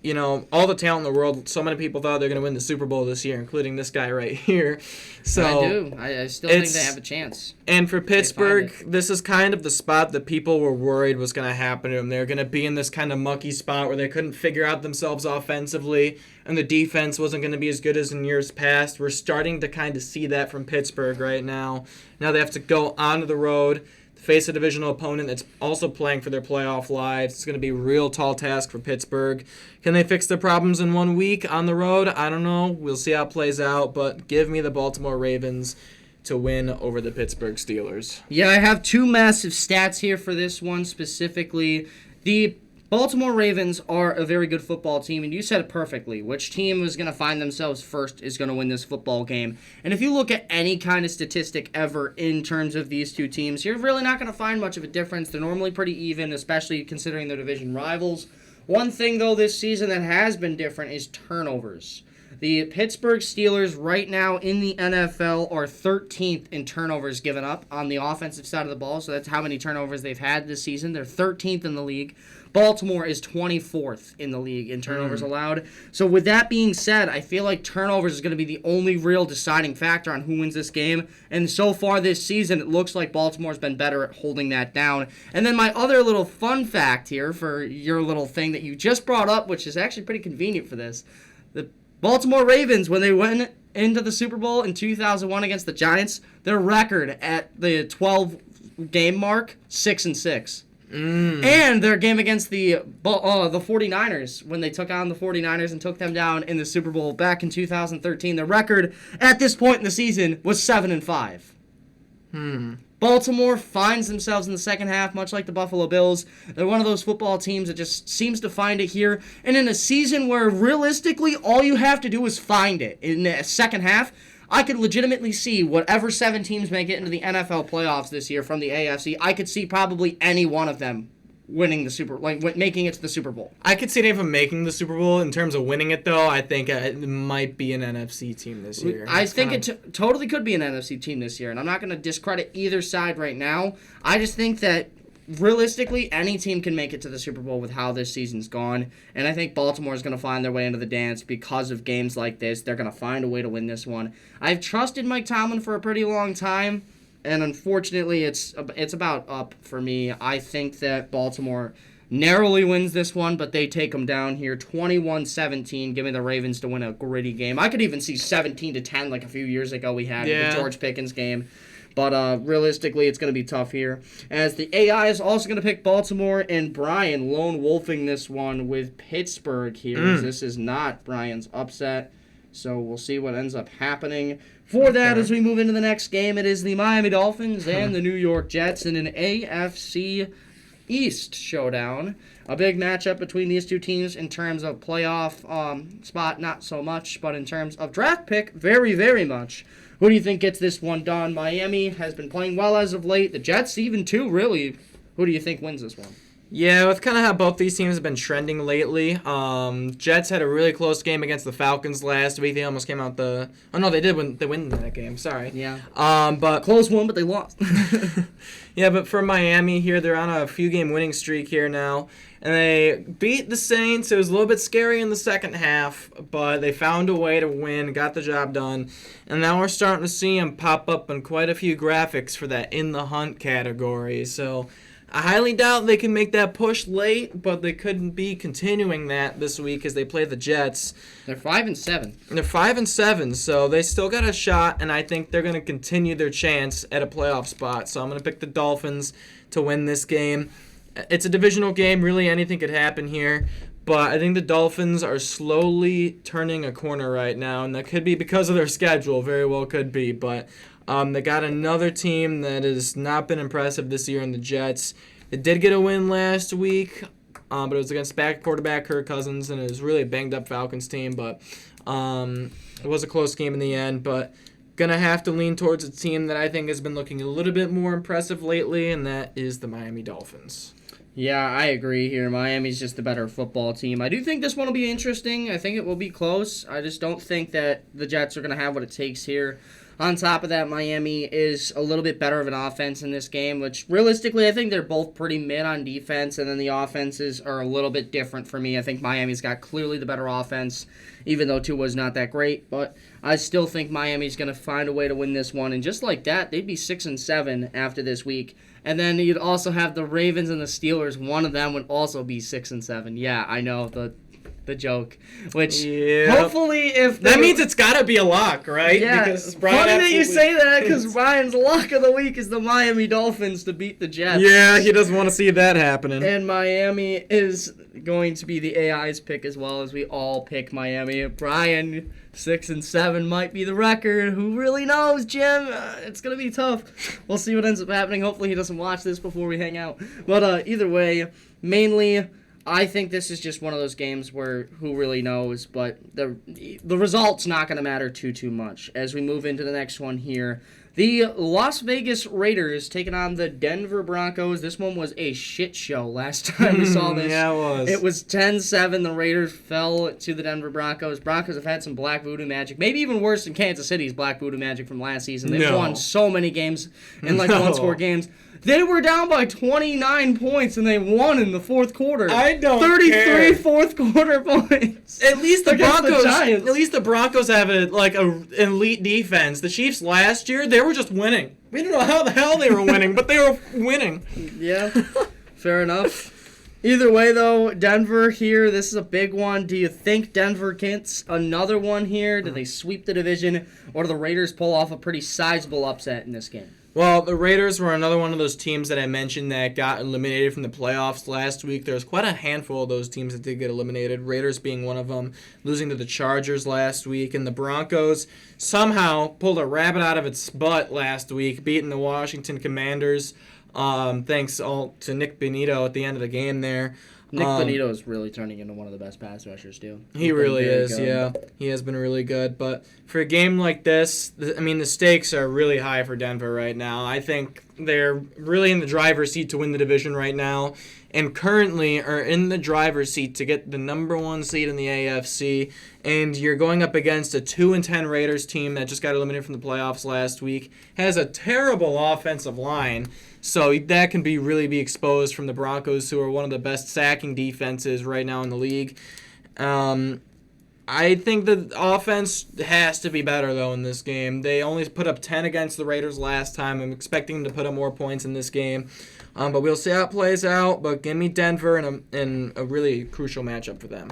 all the talent in the world. So many people thought they're going to win the Super Bowl this year, including this guy right here. So I do. I still think they have a chance. And for Pittsburgh, this is kind of the spot that people were worried was going to happen to them. They're going to be in this kind of mucky spot where they couldn't figure out themselves offensively, and the defense wasn't going to be as good as in years past. We're starting to kind of see that from Pittsburgh right now. Now they have to go onto the road, face a divisional opponent that's also playing for their playoff lives. It's going to be a real tall task for Pittsburgh. Can they fix their problems in 1 week on the road? I don't know. We'll see how it plays out, but give me the Baltimore Ravens to win over the Pittsburgh Steelers. Yeah, I have two massive stats here for this one specifically. The Baltimore Ravens are a very good football team, and you said it perfectly. Which team is going to find themselves first is going to win this football game. And if you look at any kind of statistic ever in terms of these two teams, you're really not going to find much of a difference. They're normally pretty even, especially considering their division rivals. One thing, though, this season that has been different is turnovers. The Pittsburgh Steelers right now in the NFL are 13th in turnovers given up on the offensive side of the ball, so that's how many turnovers they've had this season. They're 13th in the league. Baltimore is 24th in the league in turnovers allowed. So with that being said, I feel like turnovers is going to be the only real deciding factor on who wins this game. And so far this season, it looks like Baltimore's been better at holding that down. And then my other little fun fact here for your little thing that you just brought up, which is actually pretty convenient for this. The Baltimore Ravens, when they went into the Super Bowl in 2001 against the Giants, their record at the 12-game mark, 6-6. And their game against the 49ers, when they took on the 49ers and took them down in the Super Bowl back in 2013, the record at this point in the season was 7-5. Baltimore finds themselves in the second half, much like the Buffalo Bills. They're one of those football teams that just seems to find it here. And in a season where realistically all you have to do is find it in the second half, I could legitimately see whatever 7 teams make it into the NFL playoffs this year from the AFC. I could see probably any one of them winning the making it to the Super Bowl. I could see any of them making the Super Bowl. In terms of winning it, though, I think it might be an NFC team this year. I think it totally could be an NFC team this year, and I'm not going to discredit either side right now. I just think that realistically, any team can make it to the Super Bowl with how this season's gone, and I think Baltimore is going to find their way into the dance because of games like this. They're going to find a way to win this one. I've trusted Mike Tomlin for a pretty long time, and unfortunately, it's about up for me. I think that Baltimore narrowly wins this one, but they take them down here 21-17. Give me the Ravens to win a gritty game. I could even see 17-10 like a few years ago we had the George Pickens game. But realistically, it's going to be tough here. As the AI is also going to pick Baltimore, and Brian lone wolfing this one with Pittsburgh here. This is not Brian's upset. So we'll see what ends up happening. For that, as we move into the next game, it is the Miami Dolphins and the New York Jets in an AFC East showdown. A big matchup between these two teams in terms of playoff spot, not so much, but in terms of draft pick, very, very much. Who do you think gets this one done? Miami has been playing well as of late. The Jets even too, really. Who do you think wins this one? Yeah, with kind of how both these teams have been trending lately. Jets had a really close game against the Falcons last week. They almost came out the... Oh, no, they did win. They win that game. Sorry. Yeah. But close one, but they lost. Yeah, but for Miami here, they're on a few-game winning streak here now. And they beat the Saints. It was a little bit scary in the second half, but they found a way to win, got the job done. And now we're starting to see them pop up in quite a few graphics for that in the hunt category. So I highly doubt they can make that push late, but they couldn't be continuing that this week as they play the Jets. They're 5-7. They're 5-7, so they still got a shot, and I think they're going to continue their chance at a playoff spot. So I'm going to pick the Dolphins to win this game. It's a divisional game. Really, anything could happen here. But I think the Dolphins are slowly turning a corner right now, and that could be because of their schedule. Very well could be. But they got another team that has not been impressive this year in the Jets. They did get a win last week, but it was against back quarterback Kirk Cousins, and it was really a banged-up Falcons team. But it was a close game in the end. But going to have to lean towards a team that I think has been looking a little bit more impressive lately, and that is the Miami Dolphins. Yeah, I agree here. Miami's just the better football team. I do think this one will be interesting. I think it will be close. I just don't think that the Jets are going to have what it takes here. On top of that, Miami is a little bit better of an offense in this game, which realistically I think they're both pretty mid on defense, and then the offenses are a little bit different for me. I think Miami's got clearly the better offense, even though Tua's not that great. But I still think Miami's going to find a way to win this one. And just like that, they'd be 6-7 after this week. And then you'd also have the Ravens and the Steelers. One of them would also be 6-7. Yeah, I know. The the joke. Which Yep. hopefully, if That means it's got to be a lock, right? yeah, Because Brian funny that you absolutely- say that because Ryan's lock of the week is the Miami Dolphins to beat the Jets. Yeah, he doesn't want to see that happening. And Miami is going to be the AI's pick as well, as we all pick Miami. Brian, 6-7 might be the record. Who really knows, Jim? It's going to be tough. We'll see what ends up happening. Hopefully he doesn't watch this before we hang out. But either way, mainly, I think this is just one of those games where who really knows, but the result's not going to matter too much. As we move into the next one here, the Las Vegas Raiders taking on the Denver Broncos. This one was a shit show last time we saw this. Yeah, it was. It was 10-7. The Raiders fell to the Denver Broncos. Broncos have had some black voodoo magic. Maybe even worse than Kansas City's black voodoo magic from last season. They've No. won so many games in like No. one-score games. They were down by 29 points, and they won in the fourth quarter. I don't 33 care. fourth quarter points. At least the Against the Broncos. Giants. At least the Broncos have a elite defense. The Chiefs last year, they were just winning. We don't know how the hell they were winning, but they were winning. Yeah, fair enough. Either way, though, Denver here, this is a big one. Do you think Denver gets another one here? Do they sweep the division, or do the Raiders pull off a pretty sizable upset in this game? Well, the Raiders were another one of those teams that I mentioned that got eliminated from the playoffs last week. There's quite a handful of those teams that did get eliminated, Raiders being one of them, losing to the Chargers last week. And the Broncos somehow pulled a rabbit out of its butt last week, beating the Washington Commanders, thanks all to Nick Bonito at the end of the game there. Nick Bonito is really turning into one of the best pass rushers, too. He really is, yeah. He has been really good. But for a game like this, the stakes are really high for Denver right now. I think they're really in the driver's seat to win the division right now, and currently are in the driver's seat to get the number one seed in the AFC. And you're going up against a 2-10 Raiders team that just got eliminated from the playoffs last week, has a terrible offensive line. So that can really be exposed from the Broncos, who are one of the best sacking defenses right now in the league. I think the offense has to be better, though, in this game. They only put up 10 against the Raiders last time. I'm expecting them to put up more points in this game. But we'll see how it plays out. But give me Denver in a really crucial matchup for them.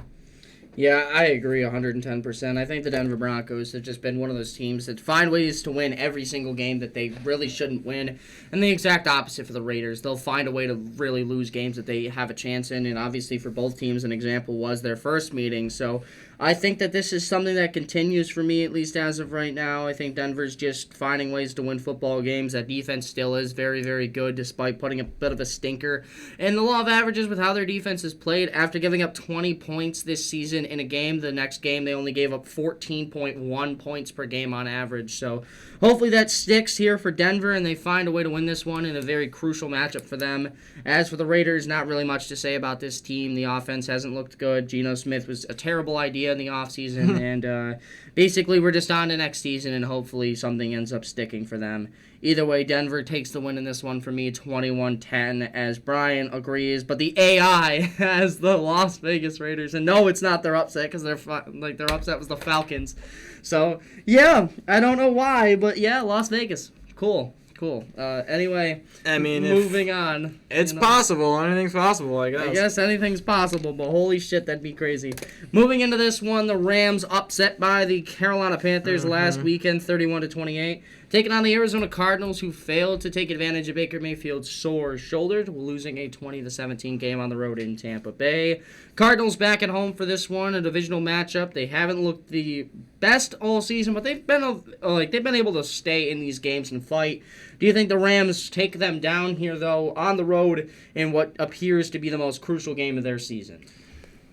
Yeah, I agree 110%. I think the Denver Broncos have just been one of those teams that find ways to win every single game that they really shouldn't win. And the exact opposite for the Raiders. They'll find a way to really lose games that they have a chance in. And obviously for both teams, an example was their first meeting. So I think that this is something that continues for me, at least as of right now. I think Denver's just finding ways to win football games. That defense still is very, very good, despite putting a bit of a stinker in the law of averages with how their defense is played. After giving up 20 points this season in a game, the next game they only gave up 14.1 points per game on average. So hopefully that sticks here for Denver, and they find a way to win this one in a very crucial matchup for them. As for the Raiders, not really much to say about this team. The offense hasn't looked good. Geno Smith was a terrible idea in the offseason, and basically we're just on to next season, and hopefully something ends up sticking for them. Either way, Denver takes the win in this one for me, 21-10, as Brian agrees. But the AI has the Las Vegas Raiders, and no, it's not their upset because their upset was the Falcons. So yeah, I don't know why, but yeah, Las Vegas, cool. Anyway, I mean, moving on. It's possible. Anything's possible, I guess. I guess anything's possible, but holy shit, that'd be crazy. Moving into this one, the Rams upset by the Carolina Panthers last weekend, 31-28. Taking on the Arizona Cardinals, who failed to take advantage of Baker Mayfield's sore shoulder, losing a 20-17 game on the road in Tampa Bay. Cardinals back at home for this one, a divisional matchup. They haven't looked the best all season, but they've been able to stay in these games and fight. Do you think the Rams take them down here, though, on the road in what appears to be the most crucial game of their season?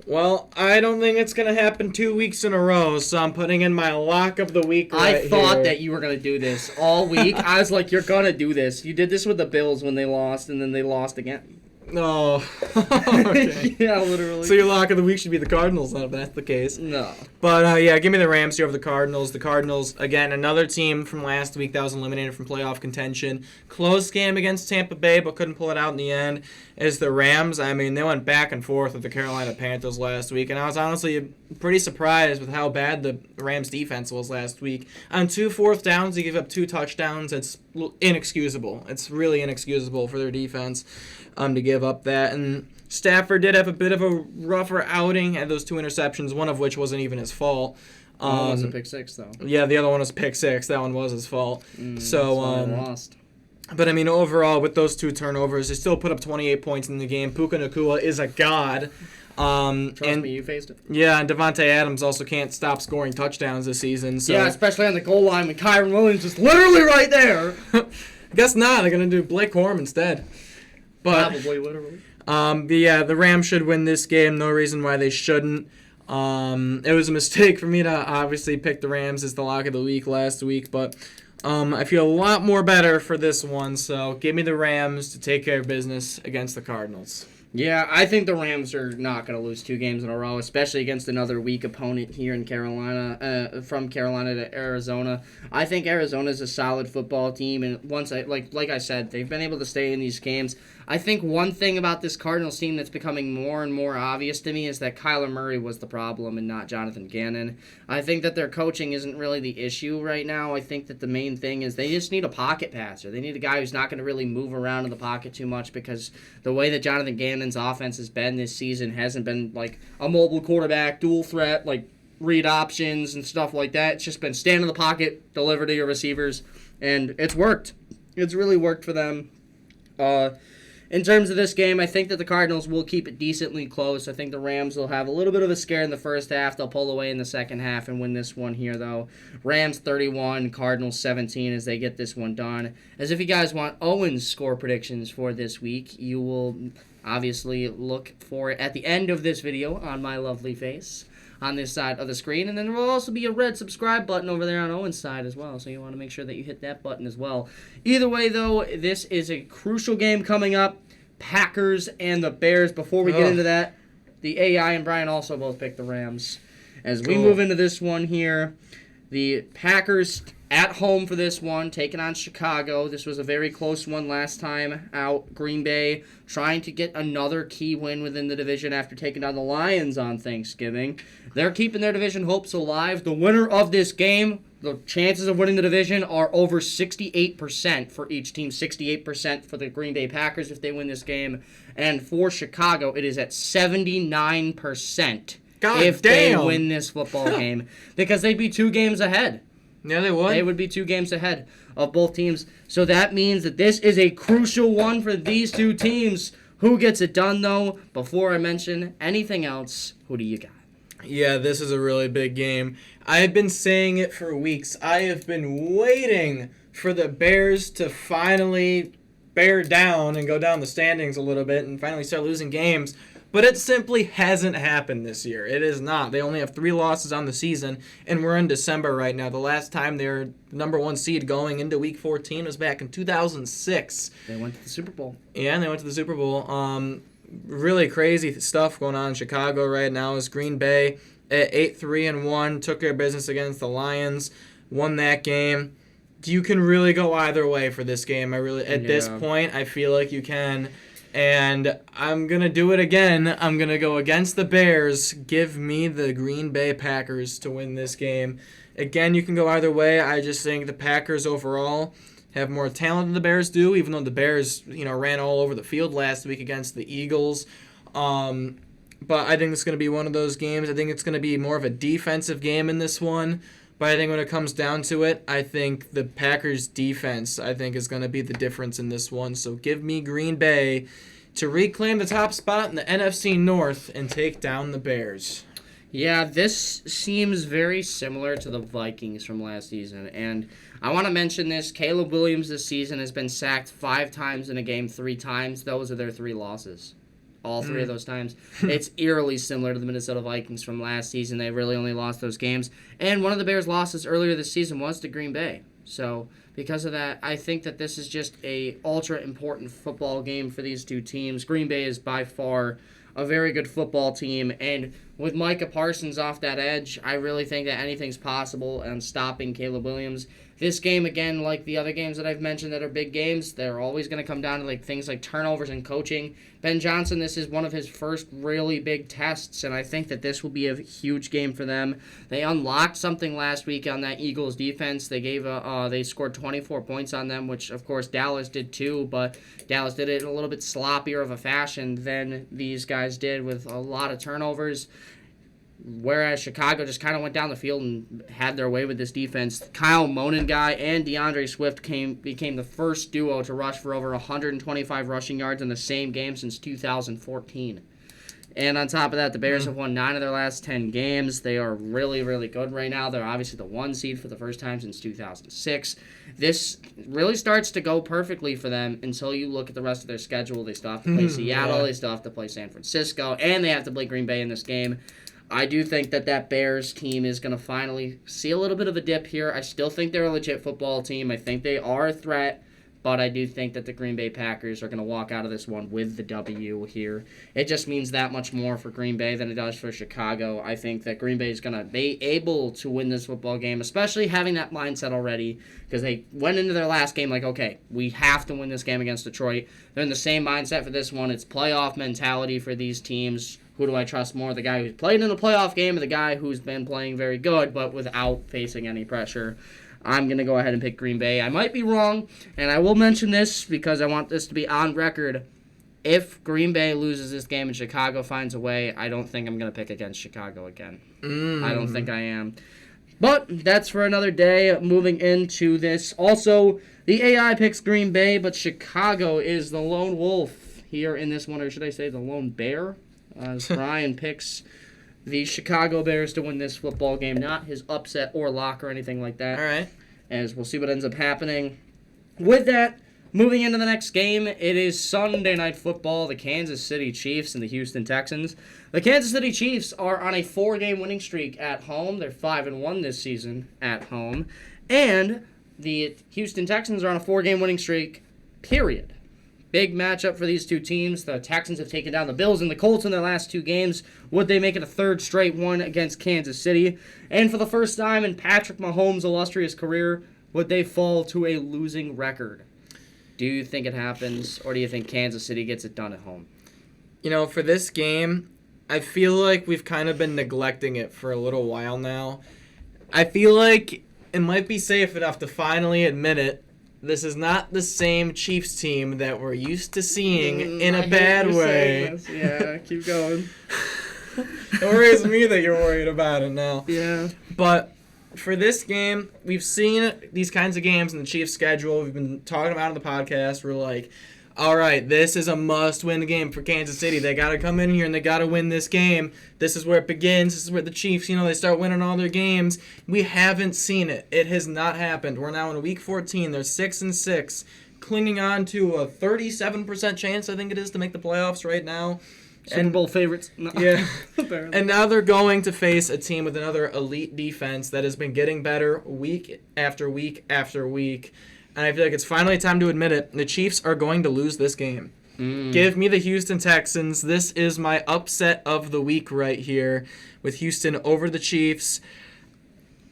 Well, I don't think it's going to happen 2 weeks in a row, so I'm putting in my lock of the week I thought that you were going to do this all week. I was like, you're going to do this. You did this with the Bills when they lost, and then they lost again. No. Okay. Yeah, literally. So your lock of the week should be the Cardinals, then, if that's the case. No. But, yeah, give me the Rams here over the Cardinals. The Cardinals, again, another team from last week that was eliminated from playoff contention. Close game against Tampa Bay, but couldn't pull it out in the end. Is the Rams. I mean, they went back and forth with the Carolina Panthers last week, and I was honestly pretty surprised with how bad the Rams' defense was last week. On 2 fourth downs, they gave up 2 touchdowns. It's inexcusable. It's really inexcusable for their defense to give give up that. And Stafford did have a bit of a rougher outing, had those 2 interceptions, one of which wasn't even his fault. One was a pick six, though. Yeah, the other one was pick 6. That one was his fault. So lost. But, I mean, overall, with those 2 turnovers, they still put up 28 points in the game. Puka Nacua is a god. Trust me, you faced it. Yeah, and Devontae Adams also can't stop scoring touchdowns this season. So. Yeah, especially on the goal line when Kyron Williams is literally right there. Guess not. They're going to do Blake Corum instead. But, probably, literally. But yeah, the Rams should win this game. No reason why they shouldn't. It was a mistake for me to obviously pick the Rams as the lock of the week last week, but I feel a lot more better for this one. So give me the Rams to take care of business against the Cardinals. Yeah, I think the Rams are not going to lose 2 games in a row, especially against another weak opponent here in Carolina, from Carolina to Arizona. I think Arizona's a solid football team, and like I said, they've been able to stay in these games. I think one thing about this Cardinals team that's becoming more and more obvious to me is that Kyler Murray was the problem and not Jonathan Gannon. I think that their coaching isn't really the issue right now. I think that the main thing is they just need a pocket passer. They need a guy who's not going to really move around in the pocket too much, because the way that Jonathan Gannon's offense has been this season hasn't been like a mobile quarterback, dual threat, like read options and stuff like that. It's just been stand in the pocket, deliver to your receivers, and it's worked. It's really worked for them. In terms of this game, I think that the Cardinals will keep it decently close. I think the Rams will have a little bit of a scare in the first half. They'll pull away in the second half and win this one here, though. Rams 31, Cardinals 17 as they get this one done. As if you guys want Owen's score predictions for this week, you will obviously look for it at the end of this video on my lovely face on this side of the screen. And then there will also be a red subscribe button over there on Owen's side as well, so you want to make sure that you hit that button as well. Either way, though, this is a crucial game coming up. Packers and the Bears. Before we get into that, the AI and Brian also both picked the Rams. As we move into this one here, the Packers at home for this one, taking on Chicago. This was a very close one last time out. Green Bay trying to get another key win within the division after taking down the Lions on Thanksgiving. They're keeping their division hopes alive. The winner of this game, the chances of winning the division are over 68% for each team. 68% for the Green Bay Packers if they win this game. And for Chicago, it is at 79% they win this football game. Because they'd be 2 games ahead. Yeah, they would. They would be 2 games ahead of both teams. So that means that this is a crucial one for these 2 teams. Who gets it done, though? Before I mention anything else, who do you got? Yeah, this is a really big game. I've been saying it for weeks. I have been waiting for the Bears to finally bear down and go down the standings a little bit and finally start losing games. But it simply hasn't happened this year. It is not. They only have 3 losses on the season, and we're in December right now. The last time they were the number 1 seed going into Week 14 was back in 2006. They went to the Super Bowl. Yeah, and they went to the Super Bowl. Really crazy stuff going on in Chicago right now as Green Bay at 8-3-1 took their business against the Lions, won that game. You can really go either way for this game. This point, I feel like you can. And I'm going to do it again. I'm going to go against the Bears. Give me the Green Bay Packers to win this game. Again, you can go either way. I just think the Packers overall have more talent than the Bears do, even though the Bears, ran all over the field last week against the Eagles. But I think it's going to be one of those games. I think it's going to be more of a defensive game in this one. But I think when it comes down to it, I think the Packers' defense, is going to be the difference in this one. So give me Green Bay to reclaim the top spot in the NFC North and take down the Bears. Yeah, this seems very similar to the Vikings from last season. And I want to mention this. Caleb Williams this season has been sacked 5 times in a game, 3 times. Those are their 3 losses. All 3 of those times. It's eerily similar to the Minnesota Vikings from last season. They really only lost those games. And one of the Bears' losses earlier this season was to Green Bay. So because of that, I think that this is just a ultra-important football game for these 2 teams. Green Bay is by far a very good football team. And with Micah Parsons off that edge, I really think that anything's possible and stopping Caleb Williams. This game, again, like the other games that I've mentioned that are big games, they're always going to come down to like things like turnovers and coaching. Ben Johnson, this is one of his first really big tests, and I think that this will be a huge game for them. They unlocked something last week on that Eagles defense. They scored 24 points on them, which of course Dallas did too, but Dallas did it in a little bit sloppier of a fashion than these guys did with a lot of turnovers. Whereas Chicago just kind of went down the field and had their way with this defense. Kyle Monengai and DeAndre Swift became the first duo to rush for over 125 rushing yards in the same game since 2014. And on top of that, the Bears have won 9 of their last 10 games. They are really, really good right now. They're obviously the 1 seed for the first time since 2006. This really starts to go perfectly for them until you look at the rest of their schedule. They still have to play Seattle. They still have to play San Francisco. And they have to play Green Bay in this game. I do think that Bears team is going to finally see a little bit of a dip here. I still think they're a legit football team. I think they are a threat, but I do think that the Green Bay Packers are going to walk out of this one with the W here. It just means that much more for Green Bay than it does for Chicago. I think that Green Bay is going to be able to win this football game, especially having that mindset already, because they went into their last game like, okay, we have to win this game against Detroit. They're in the same mindset for this one. It's playoff mentality for these teams. Who do I trust more, the guy who's played in a playoff game or the guy who's been playing very good but without facing any pressure? I'm going to go ahead and pick Green Bay. I might be wrong, and I will mention this because I want this to be on record. If Green Bay loses this game and Chicago finds a way, I don't think I'm going to pick against Chicago again. I don't think I am. But that's for another day. Moving into this. Also, the AI picks Green Bay, but Chicago is the lone wolf here in this one, or should I say the lone bear? As Brian picks the Chicago Bears to win this football game, not his upset or lock or anything like that. All right. As we'll see what ends up happening. With that, moving into the next game, it is Sunday Night Football, the Kansas City Chiefs and the Houston Texans. The Kansas City Chiefs are on a 4-game winning streak at home. They're 5-1 this season at home. And the Houston Texans are on a 4-game winning streak, period. Big matchup for these two teams. The Texans have taken down the Bills and the Colts in their last 2 games. Would they make it a third straight one against Kansas City? And for the first time in Patrick Mahomes' illustrious career, would they fall to a losing record? Do you think it happens, or do you think Kansas City gets it done at home? You know, for this game, I feel like we've kind of been neglecting it for a little while now. I feel like it might be safe enough to finally admit it. This is not the same Chiefs team that we're used to seeing in a bad way. Yeah, keep going. It worries me that you're worried about it now. Yeah. But for this game, we've seen these kinds of games in the Chiefs' schedule. We've been talking about it on the podcast. We're like, all right, this is a must-win game for Kansas City. They got to come in here and they got to win this game. This is where it begins. This is where the Chiefs, they start winning all their games. We haven't seen it. It has not happened. We're now in Week 14. They're 6-6, clinging on to a 37% chance, I think it is, to make the playoffs right now. Super Bowl favorites. No. Yeah. And now they're going to face a team with another elite defense that has been getting better week after week after week. And I feel like it's finally time to admit it. The Chiefs are going to lose this game. Give me the Houston Texans. This is my upset of the week right here with Houston over the Chiefs.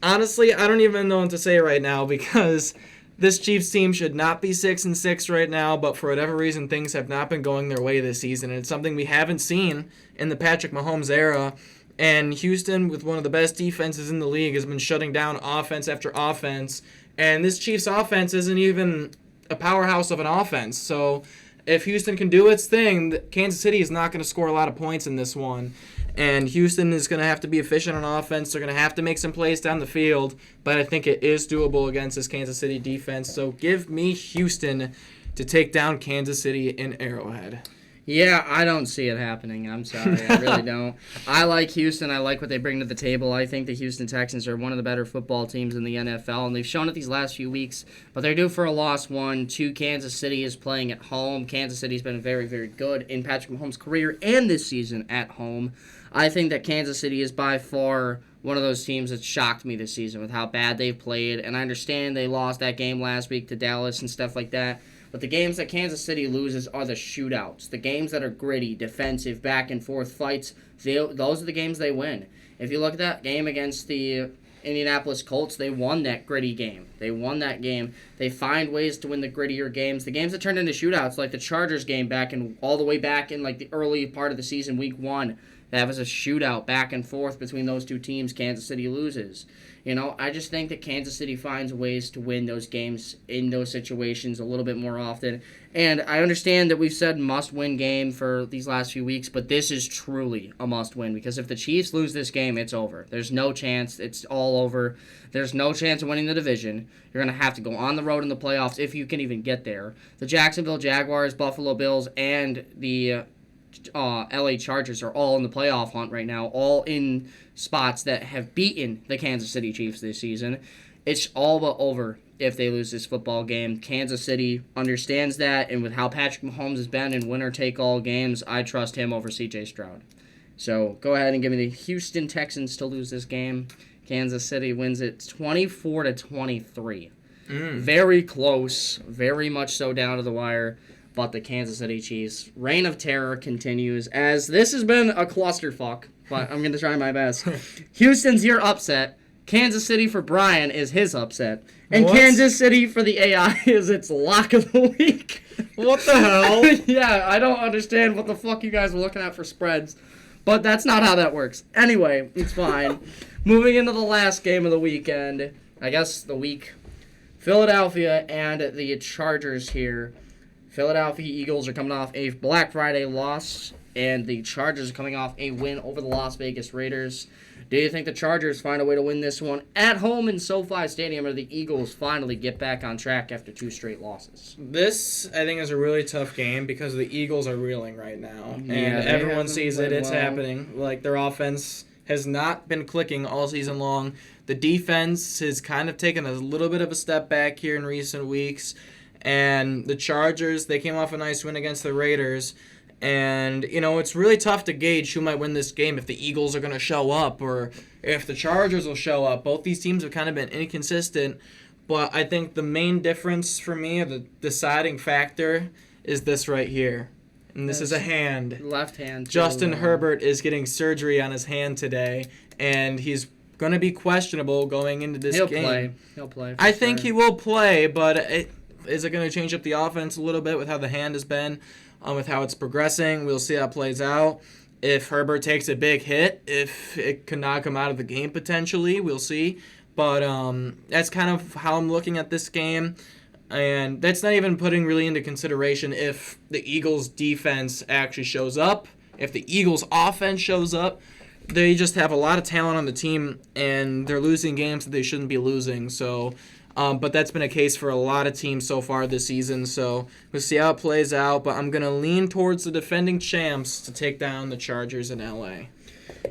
Honestly, I don't even know what to say right now because this Chiefs team should not be 6-6 right now, but for whatever reason, things have not been going their way this season. And it's something we haven't seen in the Patrick Mahomes era. And Houston, with one of the best defenses in the league, has been shutting down offense after offense. And this Chiefs offense isn't even a powerhouse of an offense. So if Houston can do its thing, Kansas City is not going to score a lot of points in this one. And Houston is going to have to be efficient on offense. They're going to have to make some plays down the field. But I think it is doable against this Kansas City defense. So give me Houston to take down Kansas City in Arrowhead. Yeah, I don't see it happening. I'm sorry. I really don't. I like Houston. I like what they bring to the table. I think the Houston Texans are one of the better football teams in the NFL, and they've shown it these last few weeks. But they're due for a loss one. 2, Kansas City is playing at home. Kansas City's been very, very good in Patrick Mahomes' career and this season at home. I think that Kansas City is by far one of those teams that shocked me this season with how bad they've played. And I understand they lost that game last week to Dallas and stuff like that. But the games that Kansas City loses are the shootouts. The games that are gritty, defensive, back and forth fights, those are the games they win. If you look at that game against the Indianapolis Colts, they won that gritty game. They won that game. They find ways to win the grittier games. The games that turned into shootouts, like the Chargers game all the way back in like the early part of the season, week 1, that was a shootout back and forth between those two teams. Kansas City loses. I just think that Kansas City finds ways to win those games in those situations a little bit more often. And I understand that we've said must-win game for these last few weeks, but this is truly a must-win because if the Chiefs lose this game, it's over. There's no chance. It's all over. There's no chance of winning the division. You're going to have to go on the road in the playoffs if you can even get there. The Jacksonville Jaguars, Buffalo Bills, and the LA Chargers are all in the playoff hunt right now, all in spots that have beaten the Kansas City Chiefs this season. It's all but over if they lose this football game. Kansas City understands that, and with how Patrick Mahomes has been in winner-take-all games, I trust him over C.J. Stroud. So go ahead and give me the Houston Texans to lose this game. Kansas City wins it 24-23. Very close, very much so down to the wire. But the Kansas City Chiefs' reign of terror continues, as this has been a clusterfuck, but I'm going to try my best. Houston's your upset. Kansas City for Brian is his upset. And what? Kansas City for the AI is its lock of the week. What the hell? Yeah, I don't understand what the fuck you guys were looking at for spreads. But that's not how that works. Anyway, it's fine. Moving into the last game of the weekend, I guess the week, Philadelphia and the Chargers here. Philadelphia Eagles are coming off a Black Friday loss, and the Chargers are coming off a win over the Las Vegas Raiders. Do you think the Chargers find a way to win this one at home in SoFi Stadium, or the Eagles finally get back on track after 2 straight losses? This, I think, is a really tough game because the Eagles are reeling right now. Yeah, and everyone sees it. It's happening. Like, their offense has not been clicking all season long. The defense has kind of taken a little bit of a step back here in recent weeks. And the Chargers, they came off a nice win against the Raiders. And, it's really tough to gauge who might win this game, if the Eagles are going to show up or if the Chargers will show up. Both these teams have kind of been inconsistent. But I think the main difference for me, or the deciding factor, is this right here. And this is a hand. Left hand. Justin Herbert is getting surgery on his hand today. And he's going to be questionable going into this game. He'll play. I think he will play, but is it going to change up the offense a little bit with how the hand has been, with how it's progressing? We'll see how it plays out. If Herbert takes a big hit, if it can knock him out of the game potentially, we'll see. But that's kind of how I'm looking at this game. And that's not even putting really into consideration if the Eagles' defense actually shows up, if the Eagles' offense shows up. They just have a lot of talent on the team, and they're losing games that they shouldn't be losing. So... but that's been a case for a lot of teams so far this season, so we'll see how it plays out. But I'm going to lean towards the defending champs to take down the Chargers in L.A.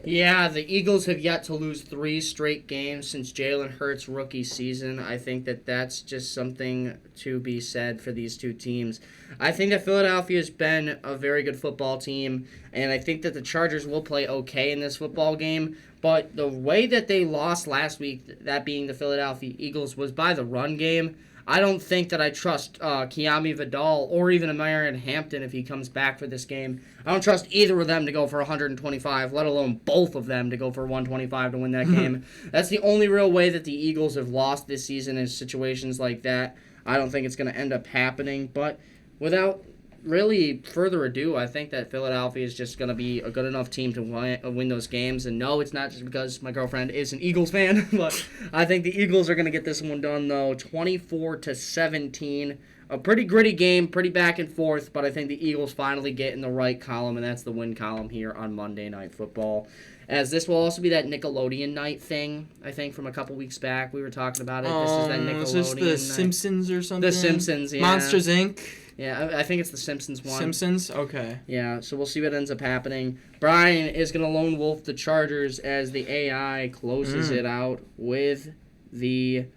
Yeah, the Eagles have yet to lose 3 straight games since Jalen Hurts' rookie season. I think that that's just something to be said for these two teams. I think that Philadelphia has been a very good football team, and I think that the Chargers will play okay in this football game. But the way that they lost last week, that being the Philadelphia Eagles, was by the run game. I don't think that I trust Keami Vidal or even Amarian Hampton if he comes back for this game. I don't trust either of them to go for 125, let alone both of them to go for 125 to win that game. That's the only real way that the Eagles have lost this season in situations like that. I don't think it's going to end up happening. But without really further ado, I think that Philadelphia is just going to be a good enough team to win those games. And no, it's not just because my girlfriend is an Eagles fan, but I think the Eagles are going to get this one done, though, 24-17. A pretty gritty game, pretty back and forth, but I think the Eagles finally get in the right column, and that's the win column here on Monday Night Football. As this will also be that Nickelodeon night thing, I think, from a couple weeks back. We were talking about it. This is that Nickelodeon is this the night. Simpsons or something? The Simpsons, yeah. Monsters, Inc.? Yeah, I think it's the Simpsons one. Simpsons? Okay. Yeah, so we'll see what ends up happening. Brian is going to lone wolf the Chargers as the AI closes it out with the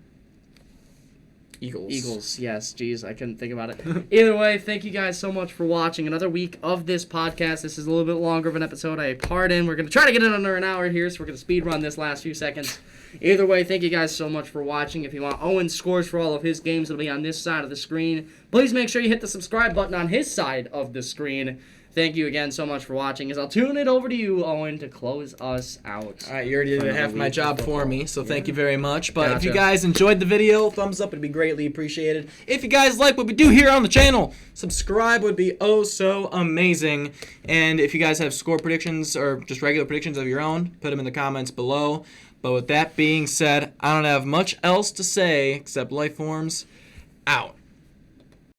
Eagles, yes. Jeez, I couldn't think about it. Either way, thank you guys so much for watching another week of this podcast. This is a little bit longer of an episode. I pardon. We're going to try to get it under an hour here, so we're going to speed run this last few seconds. Either way, thank you guys so much for watching. If you want Owen's scores for all of his games, it'll be on this side of the screen. Please make sure you hit the subscribe button on his side of the screen. Thank you again so much for watching. As I'll tune it over to you, Owen, to close us out. All right, you already did half my job for me, so thank you very much. But if you Gotcha. guys enjoyed the video, thumbs up would be greatly appreciated. If you guys like what we do here on the channel, subscribe would be oh so amazing. And if you guys have score predictions or just regular predictions of your own, put them in the comments below. But with that being said, I don't have much else to say except Lifeforms out.